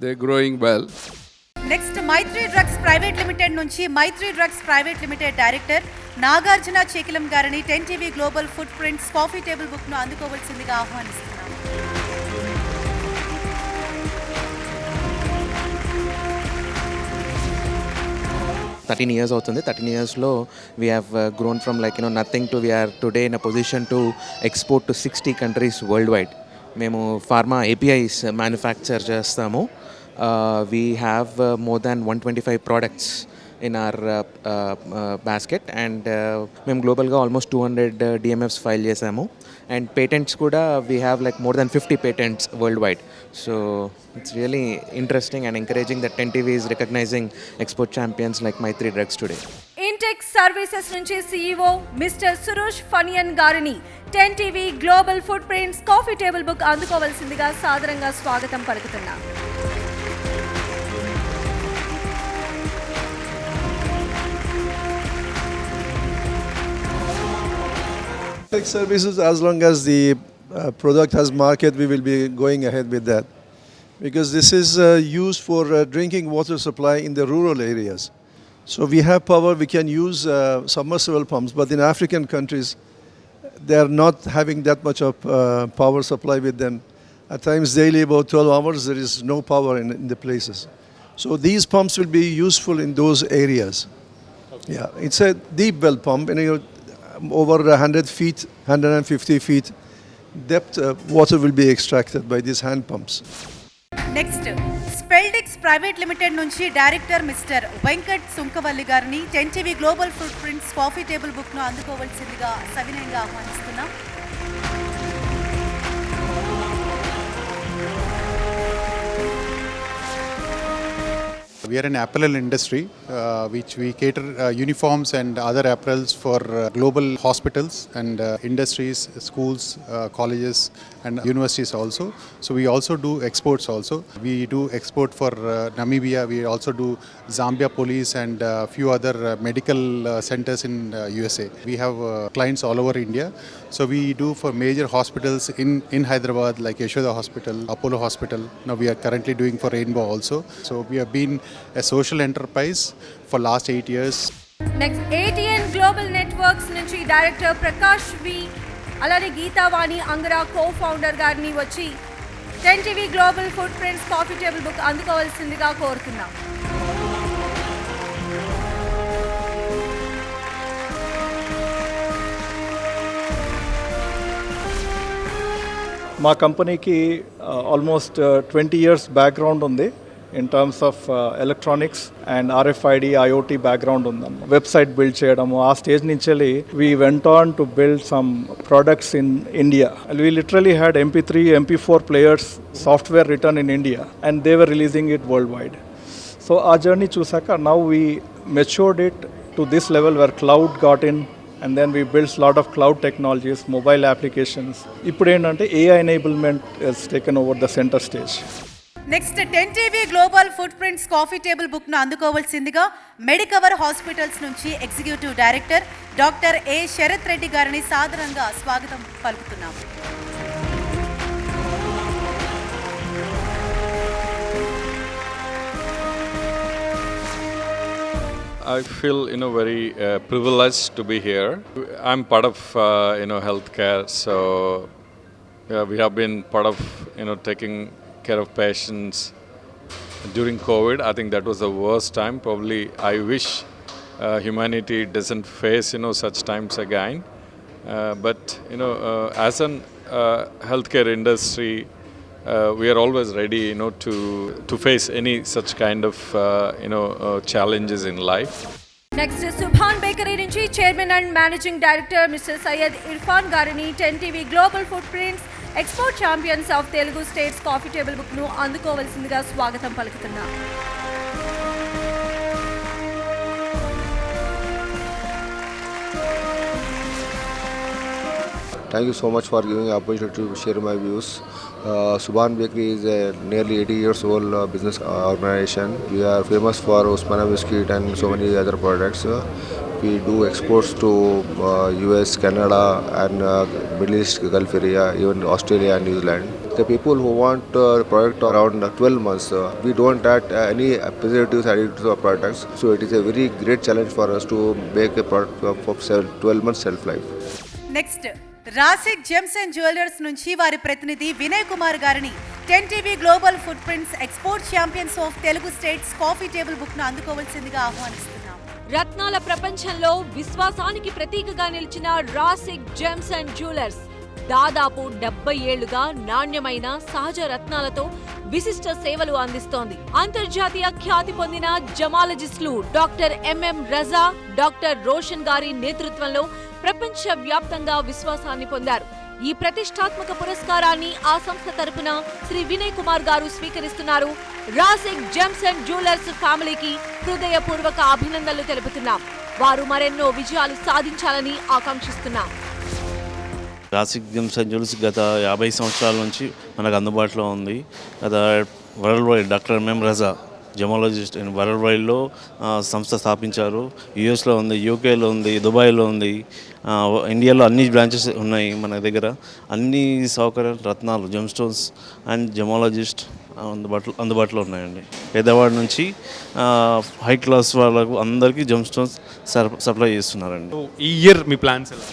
they're growing well. Next Maitri drugs private limited నుంచి Maitri drugs private limited director Nagarjuna Chekilam గారిని 10 TV global footprints coffee table బుక్ను అందుకోవాల్సిందిగా ఆహ్వానిస్తున్నాం. 13 years అవుతుంది. 13 yearsలో we have grown from nothing to we are today in a position to export to 60 countries worldwide. మేము pharma APIs manufacture చేస్తాము. We have more than 125 products in our basket and మేము గ్లోబల్గా almost 200 DMFs file చేసాము and patents కూడా we have more than 50 patents worldwide. So it's really interesting and encouraging that 10 TV is recognizing export champions like Maitri Drugs today. Intech services నుంచి CEO mister Suresh Phaniyan గారిని 10 TV global footprints coffee table book అందుకోవాల్సిందిగా సాదరంగా స్వాగతం పలుకుతున్నాం. Tech services, as long as the product has market, we will be going ahead with that. Because this is used for drinking water supply in the rural areas. So we have power, we can use submersible pumps, but in African countries, they are not having that much of power supply with them. At times daily, about 12 hours, there is no power in the places. So these pumps will be useful in those areas. Yeah, it's a deep well pump, over 100 feet, 150 feet depth, water will be extracted by these hand pumps. Next స్పెల్డిక్స్ private limited నుంచి director mister Venkat Sunkavalli గారిని 10TV global food prints coffee table బుక్ను అందుకోవాల్సిందిగా సవినయంగా ఆహ్వానిస్తున్నాం. We are an apparel industry which we cater uniforms and other apparels for global hospitals and industries, schools, colleges and universities also. So we also do exports also. We do export for Namibia. We also do Zambia police and few other medical centers in USA. We have clients all over India. So we do for major hospitals in Hyderabad like Yashoda Hospital, Apollo Hospital. Now we are currently doing for Rainbow also. So we have been a social enterprise for last 8 years. Next ATN global networks నుంచి director Prakash V అలానే Geethavani Angara cofounder గారిని వచ్చి 10TV global food prints coffee table book అందుకోవాల్సిందిగా కోరుతున్నాం. మా కంపెనీకి almost 20 years background ఉంది in terms of electronics and RFID IoT background ఉందన్నమాట. వెబ్సైట్ బిల్డ్ చేయడము ఆ స్టేజ్ నుంచి we went on to build some products in India. We literally had MP3, MP4 players software written in India and they were releasing it world wide. So ఆ journey చూసాక now we matured it to this level where cloud got in and then we built a lot of cloud technologies, mobile applications. ఇప్పుడు ఏంటంటే AI enablement has taken over the center stage. Next 10TV global food prints coffee table బుక్ను అందుకోవాల్సిందిగా Medicover hospitals నుంచి executive director doctor A Sharath Reddy గారిని సాదరంగా స్వాగతం పలుకుతున్నాము. I feel very privileged to be here. I'm part of healthcare, so we have been part of taking care of patients during COVID. I think that was the worst time. Probably I wish humanity doesn't face such times again. But as an healthcare industry, we are always ready, to face any such kind of, challenges in life. Next Subhan bakery నుంచి chairman and managing director mister Syed Irfan గారిని 10TV global food prints export champions of Telugu states coffee table బుక్ను అందుకోవాల్సిందిగా స్వాగతం పలుకుతున్నాం. Thank you so much for giving the opportunity to share my views. Subhan Bakery is a nearly 80 years old business organization. We are famous for Osmana biscuit and so many other products. We do exports to US, Canada and Middle East, Gulf area, even Australia and New Zealand. The people who want product around 12 months, we don't add any preservatives added to our products. So it is a very great challenge for us to make a product for 12 months shelf life. Next Rasik gems and jewellers నుంచి వారి ప్రతినిధి వినయ్ కుమార్ గారిని 10TV global food prints export champions of Telugu states coffee table బుక్ను అందుకోవాల్సిందిగా ఆహ్వానిస్తున్నాం. రత్నాల ప్రపంచంలో విశ్వాసానికి ప్రతీకగా నిలిచిన రాసిక్ జెమ్స్ అండ్ జ్యువెలర్స్ దాదాపు 70 ఏళ్లుగా నాణ్యమైన సహజ రత్నాలతో విశిష్ట సేవలు అందిస్తోంది. అంతర్జాతీయ ఖ్యాతి పొందిన జమాలజిస్టులు డాక్టర్ MM రజా, డాక్టర్ రోషన్ గారి నేతృత్వంలో ప్రపంచ వ్యాప్తంగా విశ్వాసాన్ని పొందారు. ఈ ప్రతిష్టాత్మక పురస్కారాన్ని ఆ సంస్థ తరపున శ్రీ వినయ్ కుమార్ గారు స్వీకరిస్తున్నారు. రాసిక్ జెమ్స్ అండ్ జ్యువెలర్స్ ఫ్యామిలీకి హృదయపూర్వక అభినందనలు తెలుపుతున్నాం. వారు మరెన్నో విజయాలు సాధించాలని ఆకాంక్షిస్తున్నాం. రాసిక్ జెమ్స్ అండ్ జ్యువెలర్స్ గత 50 సంవత్సరాల నుంచి మనకు అందుబాటులో ఉంది. గత వరల్డ్ వైడ్ డాక్టర్ MM రజా జమాలజిస్ట్ వరల్డ్ వైడ్లో సంస్థ స్థాపించారు. యూఎస్లో ఉంది, యూకేలో ఉంది, దుబాయ్లో ఉంది, ఇండియాలో అన్ని బ్రాంచెస్ ఉన్నాయి. మన దగ్గర అన్ని సౌకర్యాలు, రత్నాలు, జెమ్ స్టోన్స్ అండ్ జమాలజిస్ట్ అందుబాటులో ఉన్నాయండి. పేదవాడి నుంచి హై క్లాస్ వాళ్ళకు అందరికీ జెమ్ స్టోన్స్ సప్లై చేస్తున్నారండి. ఈ ఇయర్ మీ ప్లాన్స్ ఎలా?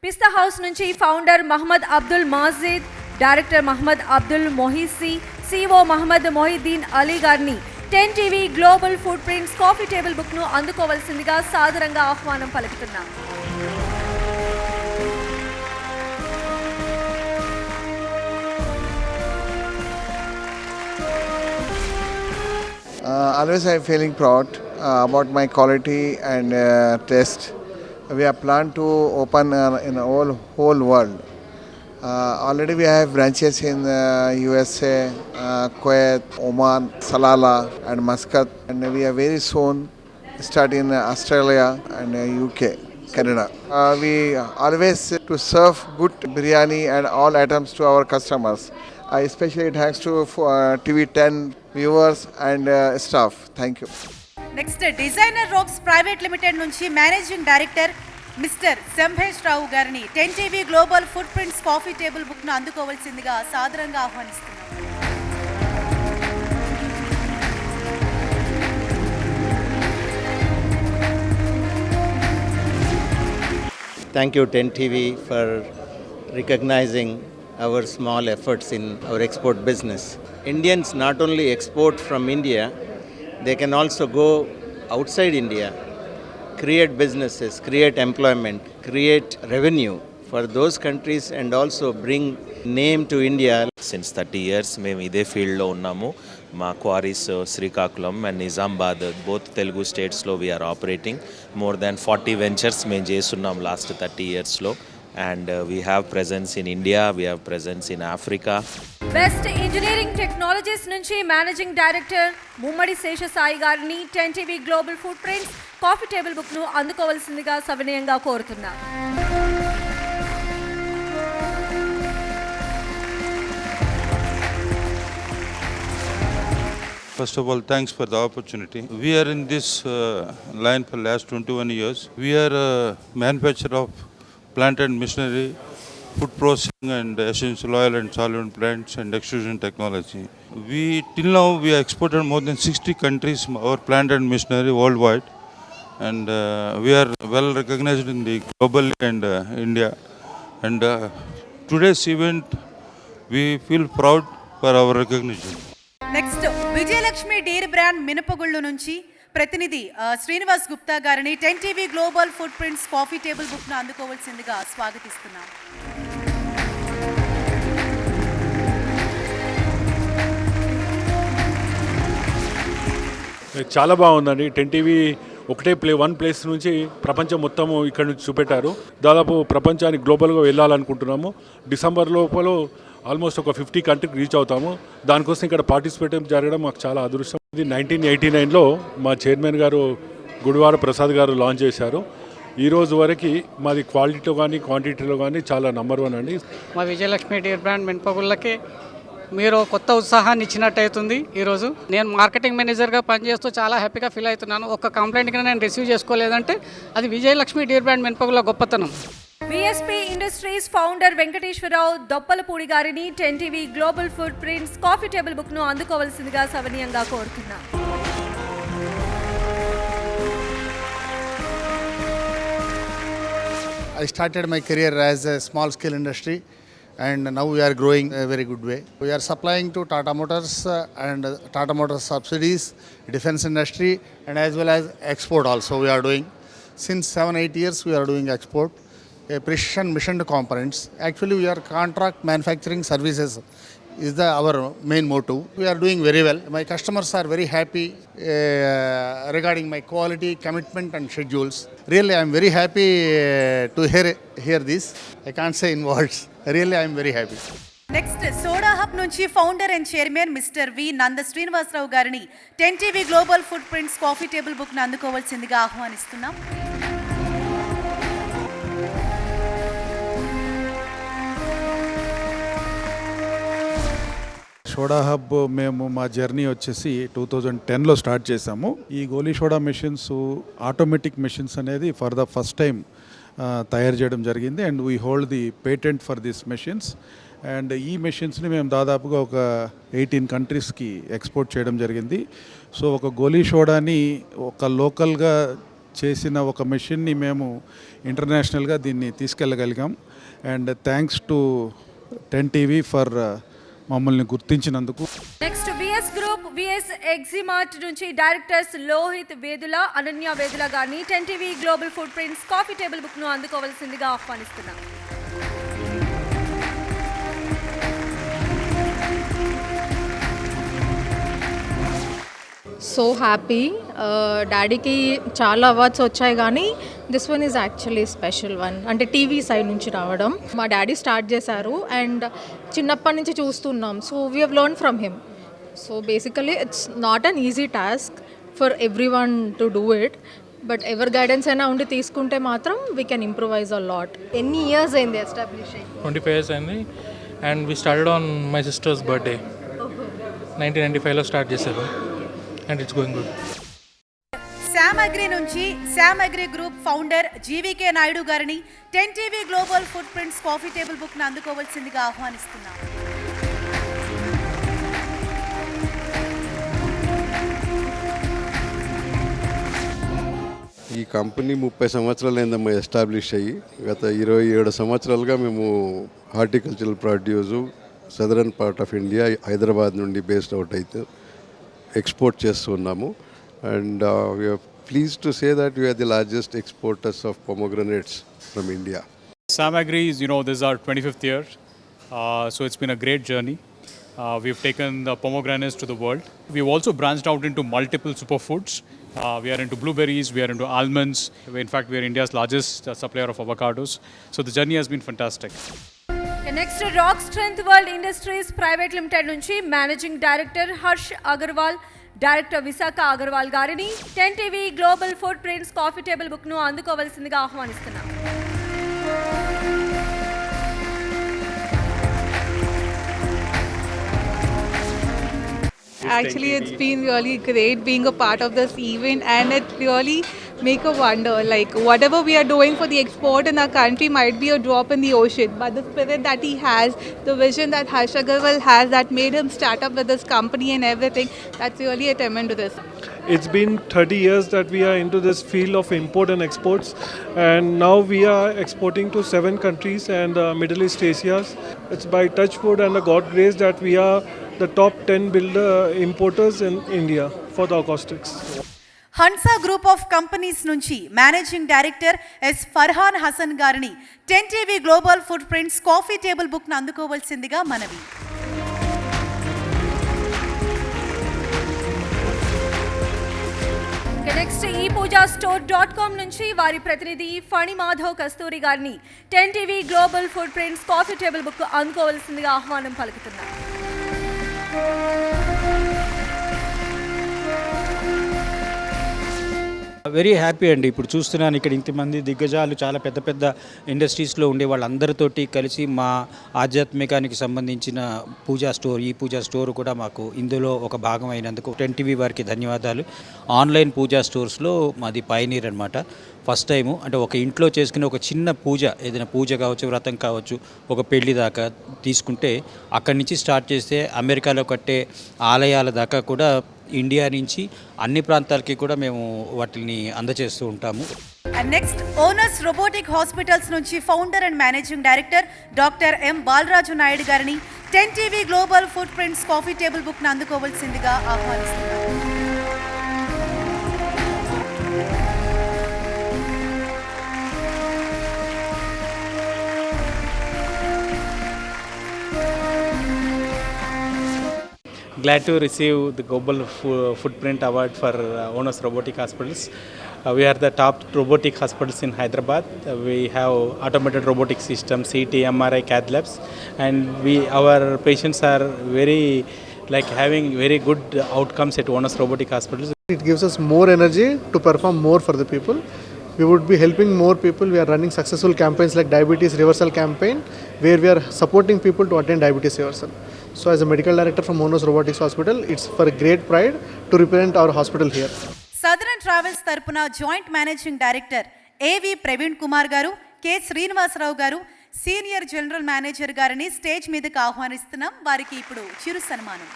పిస్తా హౌస్ నుంచి founder Mohammed Abdul Majid, director Mohammed Abdul Mohisi, CEO Mohammed Mohiddin Ali గారిని 10 TV global food prints coffee table బుక్ను అందుకోవాల్సిందిగా సాదరంగా ఆహ్వానం పలుకుతున్నాం. Always I'm feeling proud about my quality and taste. We have planned to open in the whole world. Already we have branches in USA, Kuwait, Oman, Salalah and Muscat, and we are very soon start in Australia and UK, Canada. We always to serve good biryani and all items to our customers. Especially thanks to TV10 viewers and staff. Thank you. Next designer rocks private limited నుంచి managing director mister Sambhesh Rao గారిని 10 TV global food prints coffee table బుక్ను అందుకోవాల్సిందిగా సాదరంగా ఆహ్వానిస్తున్నాం. Thank you 10 TV for recognizing our small efforts in our export business. Indians not only export from India, they can also go outside India, create businesses, create employment, create revenue for those countries and also bring name to India. Since 30 years మేము ఇదే ఫీల్డ్లో ఉన్నాము. మా quarries Srikakulam and Nizamabad both Telugu స్టేట్స్లో we are operating. More than 40 ventures మేము చేస్తున్నాం last 30 ఇయర్స్లో. And we have presence in India, we have presence in Africa. Best engineering technologies నుంచి మేనేజింగ్ డైరెక్టర్ ముమ్మడి శేషసాయి గారిని 10 TV global food prints coffee table బుక్ను అందుకోవాల్సిందిగా సవినయంగా కోరుతున్నాం. First of all, thanks for the opportunity. We are in this line for last 21 years. We are a manufacturer of plant and machinery, food processing and essential oil and solvent plants and extrusion technology. Till now we have exported more than 60 countries our plant and machinery worldwide, and we are well recognized in the globally and India. And today's event we feel proud for our recognition. Next Vijayalakshmi dairy brand మినపగుళ్ళు నుంచి ప్రతినిధి శ్రీనివాస్ గుప్తా గారిని 10 TV global food prints coffee table బుక్ను అందుకోవాల్సిందిగా స్వాగతిస్తున్నాం. చాలా బాగుందండి. 10 TV ఒకటే one place నుంచి ప్రపంచం మొత్తము ఇక్కడ నుంచి చూపెట్టారు. దాదాపు ప్రపంచానికి గ్లోబల్గా వెళ్ళాలనుకుంటున్నాము. డిసెంబర్ లోపల ఆల్మోస్ట్ ఒక 50 కంట్రీకి రీచ్ అవుతాము. దానికోసం ఇక్కడ పార్టిసిపేట్ జరగడం మాకు చాలా అదృష్టం. ఇది 1989లో మా చైర్మన్ గారు గుడివాడ ప్రసాద్ గారు లాంచ్ చేశారు. ఈ రోజు వరకు మాది క్వాలిటీలో కానీ క్వాంటిటీలో కానీ చాలా నంబర్ 1 అండి. మా విజయలక్ష్మి డైరీ బ్రాండ్ మినపగుళ్ళకి మీరు కొత్త ఉత్సాహాన్ని ఇచ్చినట్టు అవుతుంది. ఈరోజు నేను మార్కెటింగ్ మేనేజర్గా పనిచేస్తూ చాలా హ్యాపీగా ఫీల్ అవుతున్నాను. ఒక కంప్లైంట్ కింద నేను రిసీవ్ చేసుకోలేదంటే అది విజయలక్ష్మి డైరీ బ్రాండ్ మినపగుళ్ళ గొప్పతనం. VSP industries founder Venkateswararao Doppalapudi గారిని 10 TV global food prints coffee table బుక్ను అందుకోవాల్సిందిగా సవినయంగా కోరుతున్నాం. I started my career as a small scale industry, and now we are growing a very good way. We are supplying to Tata Motors and Tata Motors subsidiaries, defense industry, and as well as export also we are doing. Since 7-8 years we are doing export. Precision machined components. Actually we are contract manufacturing services is our main motto. We are doing very well. My customers are very happy regarding my quality, commitment and schedules. Really I am very happy to hear this. I can't say in words. Really I am very happy. Next soda hub నుంచి founder and chairman mister వి నంద శ్రీనివాసరావు గారిని 10 TV global food prints coffee table బుక్ను అందుకోవాల్సిందిగా ఆహ్వానిస్తున్నాం. Soda hub మేము మా journey వచ్చేసి 2010లో start చేసాము. ఈ గోలీ సోడా మెషిన్స్ ఆటోమేటిక్ మెషిన్స్ అనేది ఫర్ ద ఫస్ట్ టైం తయారు చేయడం జరిగింది. And we hold the patent for this machines. And ఈ మెషిన్స్ని మేము దాదాపుగా ఒక 18 కంట్రీస్కి ఎక్స్పోర్ట్ చేయడం జరిగింది. సో ఒక గోలీ సోడాని ఒక లోకల్గా చేసిన ఒక మెషిన్ని మేము ఇంటర్నేషనల్గా దీన్ని తీసుకెళ్ళగలిగాం. And thanks to 10 TV for మమ్మల్ని గుర్తించినందుకు. Next VS group VS eximart నుంచి డైరెక్టర్స్ లోహిత్ వేదుల, అనన్య వేదుల గారిని 10 TV global food prints coffee table బుక్ను అందుకోవాల్సిందిగా ఆహ్వానిస్తున్నాం. So happy. డాడీకి చాలా అవార్డ్స్ వచ్చాయి కానీ this one is actually special one. అంటే టీవీ సైడ్ నుంచి రావడం మా డాడీ స్టార్ట్ చేశారు అండ్ చిన్నప్పటి నుంచి చూస్తున్నాం. So we have learn from him. So basically it's not an easy task for everyone to do it. But ఎవరి guidance అయినా ఉండి తీసుకుంటే మాత్రం we can improvise a lot. ఎన్ని ఇయర్స్ అయింది ఎస్టాబ్లిష్ అయ్యి? 25 years అయింది. And we started on my sister's birthday 1995లో స్టార్ట్ చేశారు. And it's going good. Sam agri నుంచి Sam agri group founder GVK Naidu గారిని 10 TV global food prints coffee table బుక్ను అందుకోవాల్సిందిగా ఆహ్వానిస్తున్నాం. ఈ కంపెనీ 30 సంవత్సరాలు అయిందమ్మా ఎస్టాబ్లిష్ అయ్యి. గత 27 సంవత్సరాలుగా మేము horticultural produce southern part of India Hyderabad నుండి బేస్డ్ అవుట్ అయితే ఎక్స్పోర్ట్ చేస్తున్నాము. And we are pleased to say that we are the largest exporters of pomegranates from India. Sam Agri is, this is our 25th year. So it's been a great journey. We've taken the pomegranates to the world. We've also branched out into multiple superfoods. We are into blueberries, we are into almonds. In fact, we are India's largest supplier of avocados. So the journey has been fantastic. Next rock strength world industries private limited నుంచి managing director Harsh Agarwal, director Visakha Agarwal గారిని 10 TV global food prints coffee table బుక్ను అందుకోవాల్సిందిగా ఆహ్వానిస్తున్నాం. Actually, it's been really great being a part of this event, and it really make a wonder. Like whatever we are doing for the export in our country might be a drop in the ocean, but the spirit that he has, the vision that Harsh Agarwal has, that made him start up with this company and everything, that's really a testament to this. It's been 30 years that we are into this field of import and exports, and now we are exporting to 7 countries and Middle East Asia. It's by touch wood and the God grace that we are the top 10 importers in India for the acoustics. Hansa group of companies నుంచి managing director S Farhan Hasan గారిని 10 TV global food prints coffee table బుక్ను అందుకోవాల్సిందిగా మనవి. Next ఈ పూజా store.com నుంచి వారి ప్రతినిధి ఫణి మాధవ్ కస్తూరి గారిని 10 TV global food prints coffee table book అందుకోవాల్సిందిగా ఆహ్వానం పలుకుతున్నారు. వెరీ హ్యాపీ అండి. ఇప్పుడు చూస్తున్నాను ఇక్కడ ఇంతమంది దిగ్గజాలు చాలా పెద్ద పెద్ద ఇండస్ట్రీస్లో ఉండే వాళ్ళందరితోటి కలిసి మా ఆధ్యాత్మికానికి సంబంధించిన ఈ పూజా స్టోర్ కూడా మాకు ఇందులో ఒక భాగం అయినందుకు 10 టీవీ వారికి ధన్యవాదాలు. ఆన్లైన్ పూజా స్టోర్స్లో మాది పైనీర్ అనమాట. ఫస్ట్ టైము అంటే ఒక ఇంట్లో చేసుకునే ఒక చిన్న పూజ, ఏదైనా పూజ కావచ్చు, వ్రతం కావచ్చు, ఒక పెళ్లి దాకా తీసుకుంటే అక్కడి నుంచి స్టార్ట్ చేస్తే అమెరికాలో కట్టే ఆలయాల దాకా కూడా ఇండియా నుంచి అన్ని ప్రాంతాలకి కూడా మేము వాటిని అందజేస్తూ ఉంటాము. నెక్స్ట్ ఓనర్స్ రోబోటిక్ హాస్పిటల్స్ నుంచి founder and managing director doctor M Balaraju Naidu గారిని 10 TV global food prints coffee table బుక్ను అందుకోవాల్సిందిగా ఆహ్వానిస్తున్నారు. Glad to receive the Global Footprint Award for Owners Robotic Hospitals. We are the top robotic hospitals in Hyderabad. We have automated robotic systems, CT, MRI, cath labs, and our patients are having very good outcomes at Owners Robotic Hospitals. It gives us more energy to perform more for the people. We would be helping more people. We are running successful campaigns like Diabetes Reversal Campaign, where we are supporting people to attain diabetes reversal. So as a medical director from Owners Robotics Hospital, it's for great pride to represent our hospital here. Southern travels తరపున joint managing director ఏవి ప్రవీణ్ కుమార్ గారు, K Srinivasarao గారు, senior general manager గారిని stage మీదకి ఆహ్వానిస్తున్నాం. వారికి ఇప్పుడు చిరు సన్మానం.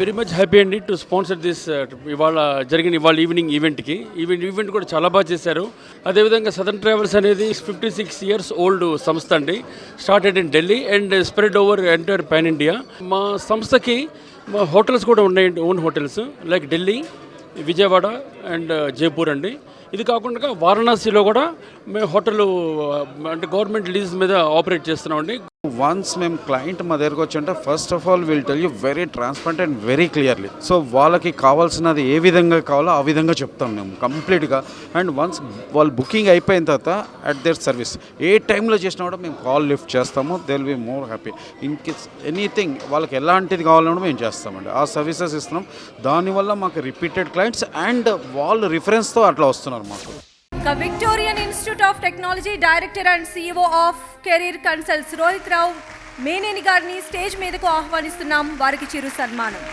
వెరీ మచ్ హ్యాపీ అండి టు స్పాన్సర్ దిస్ ఇవాళ ఈవినింగ్ ఈవెంట్కి. ఈవెంట్ కూడా చాలా బాగా చేశారు. అదేవిధంగా సదర్న్ ట్రావెల్స్ అనేది 56 years ఓల్డ్ సంస్థ అండి. Started in Delhi and spread over entire pan India. మా సంస్థకి మా హోటల్స్ కూడా ఉన్నాయండి, own hotels like Delhi, Vijayawada and Jaipur అండి. ఇది కాకుండా వారణాసిలో కూడా మేము హోటల్ అంటే గవర్నమెంట్ లీజ్ మీద ఆపరేట్ చేస్తున్నామండి. వన్స్ మేము క్లయింట్ మా దగ్గరకు వచ్చి అంటే first of all will tell you very transparent and very clearly. So వాళ్ళకి కావాల్సినది ఏ విధంగా కావాలో ఆ విధంగా చెప్తాం మేము కంప్లీట్గా. అండ్ వన్స్ వాళ్ళు బుకింగ్ అయిపోయిన తర్వాత అట్ దేర్ సర్వీస్ ఏ టైంలో చేసినా కూడా మేము కాల్ లిఫ్ట్ చేస్తాము. They will be more happy. In case anything వాళ్ళకి ఎలాంటిది కావాలన్నా కూడా మేము చేస్తామండి. ఆ సర్వీసెస్ ఇస్తున్నాం. దానివల్ల మాకు రిపీటెడ్ క్లయింట్స్ అండ్ వాళ్ళు రిఫరెన్స్తో అట్లా వస్తున్నారు మాకు. Victorian institute of technology director and CEO of career consults Rohit Rao Meneni గారిని స్టేజ్ మీదకు ఆహ్వానిస్తున్నాం. వారికి చిరు సన్మానం.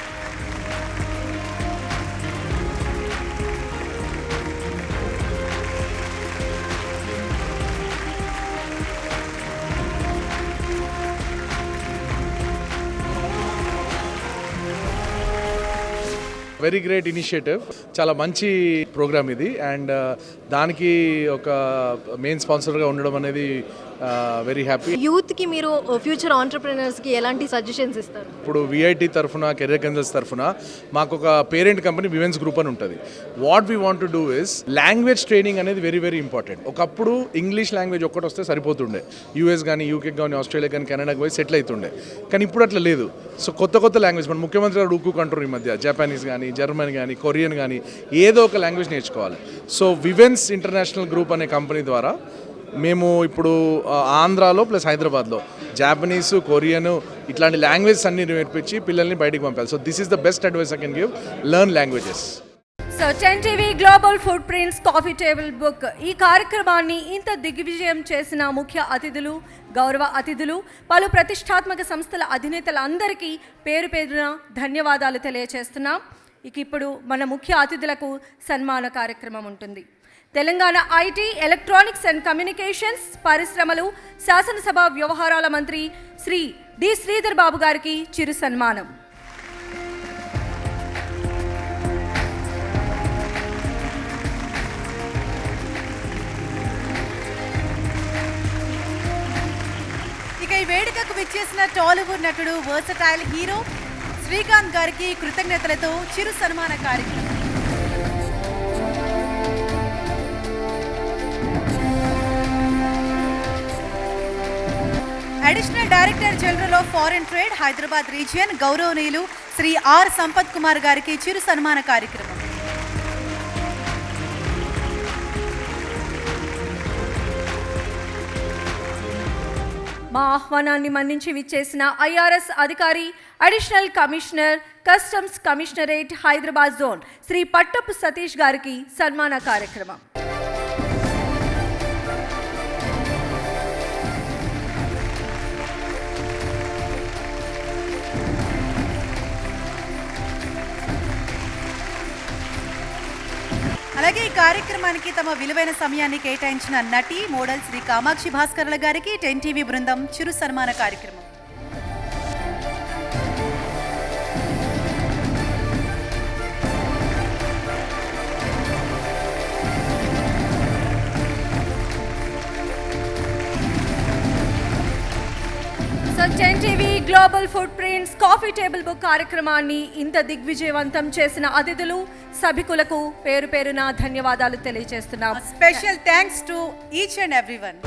వెరీ గ్రేట్ ఇనిషియేటివ్, చాలా మంచి ప్రోగ్రామ్ ఇది. అండ్ దానికి ఒక మెయిన్ స్పాన్సర్గా ఉండడం అనేది వెరీ హ్యాపీ. యూత్కి మీరు ఫ్యూచర్ ఆంటర్ప్రినర్స్కి ఎలాంటి సజెషన్స్ ఇస్తారు? ఇప్పుడు VIT తరఫున, కెరియర్ కన్సల్ట్స్ తరఫున మాకు ఒక పేరెంట్ కంపెనీ విమెన్స్ గ్రూప్ అని ఉంటుంది. What we want to do is language training అనేది వెరీ వెరీ ఇంపార్టెంట్. ఒకప్పుడు ఇంగ్లీష్ లాంగ్వేజ్ ఒక్కటి వస్తే సరిపోతుండే. US కానీ, UK కానీ, ఆస్ట్రేలియా కానీ, కెనడాకి పోయి సెటిల్ అవుతుండే. కానీ ఇప్పుడు అట్లా లేదు. సో కొత్త లాంగ్వేజ్ మన ముఖ్యమంత్రి గారు ఊరుకుంటారు ఈ మధ్య. జపానీస్ కానీ, జర్మన్ కానీ, కొరియన్ కానీ ఏదో ఒక లాంగ్వేజ్ నేర్చుకోవాలి. సో వివెన్స్ ఇంటర్నేషనల్ గ్రూప్ అనే కంపెనీ ద్వారా మేము ఇప్పుడు ఆంధ్రాలో ప్లస్ హైదరాబాద్లో జాపనీస్, కొరియన్ ఇట్లాంటి లాంగ్వేజెస్ అన్ని నేర్పించి పిల్లల్ని బయటికి పంపాలి. So this is the best advice I can give, learn languages. So 10 TV global food prints coffee table book ఈ కార్యక్రమాన్ని ఇంత దిగ్విజయం చేసిన ముఖ్య అతిథులు, గౌరవ అతిథులు, పలు ప్రతిష్టాత్మక సంస్థల అధినేతలందరికీ పేరు పేరున ధన్యవాదాలు తెలియజేస్తున్నాం. ఇప్పుడు మన ముఖ్య అతిథులకు సన్మాన కార్యక్రమం ఉంటుంది. Telangana IT, electronics and communications, పరిశ్రమలు, శాసనసభ వ్యవహారాల మంత్రి శ్రీ డి శ్రీధర్ బాబు గారికి చిరు సన్మానం. ఇక ఈ వేడుకకు విచ్చేసిన టాలీవుడ్ నటుడు, వర్సటైల్ హీరో శ్రీకాంత్ గారికి కృతజ్ఞతలతో చిరు సన్మాన కార్యక్రమం. Additional director general of foreign trade, Hyderabad region, గౌరవనీయులు శ్రీ ఆర్ సంపత్ కుమార్ గారికి చిరు సన్మాన కార్యక్రమం. మా ఆహ్వానాన్ని మన్నించి విచ్చేసిన IRS అధికారి, additional commissioner, customs commissionerate, Hyderabad zone Shri Pattapu Satish గారికి సన్మాన కార్యక్రమం. అలాగే ఈ కార్యక్రమానికి తమ విలువైన సమయాన్ని కేటాయించిన నటి, మోడల్ శ్రీ కామాక్షి భాస్కర్ల గారికి 10 TV బృందం చిరు సన్మాన కార్యక్రమం. So 10 TV global food prints coffee table book కార్యక్రమాన్ని ఇంత దిగ్విజయవంతం చేసిన అతిథులు, సభికులకు పేరు పేరున ధన్యవాదాలు తెలియజేస్తున్నాం. Special thanks to each and everyone.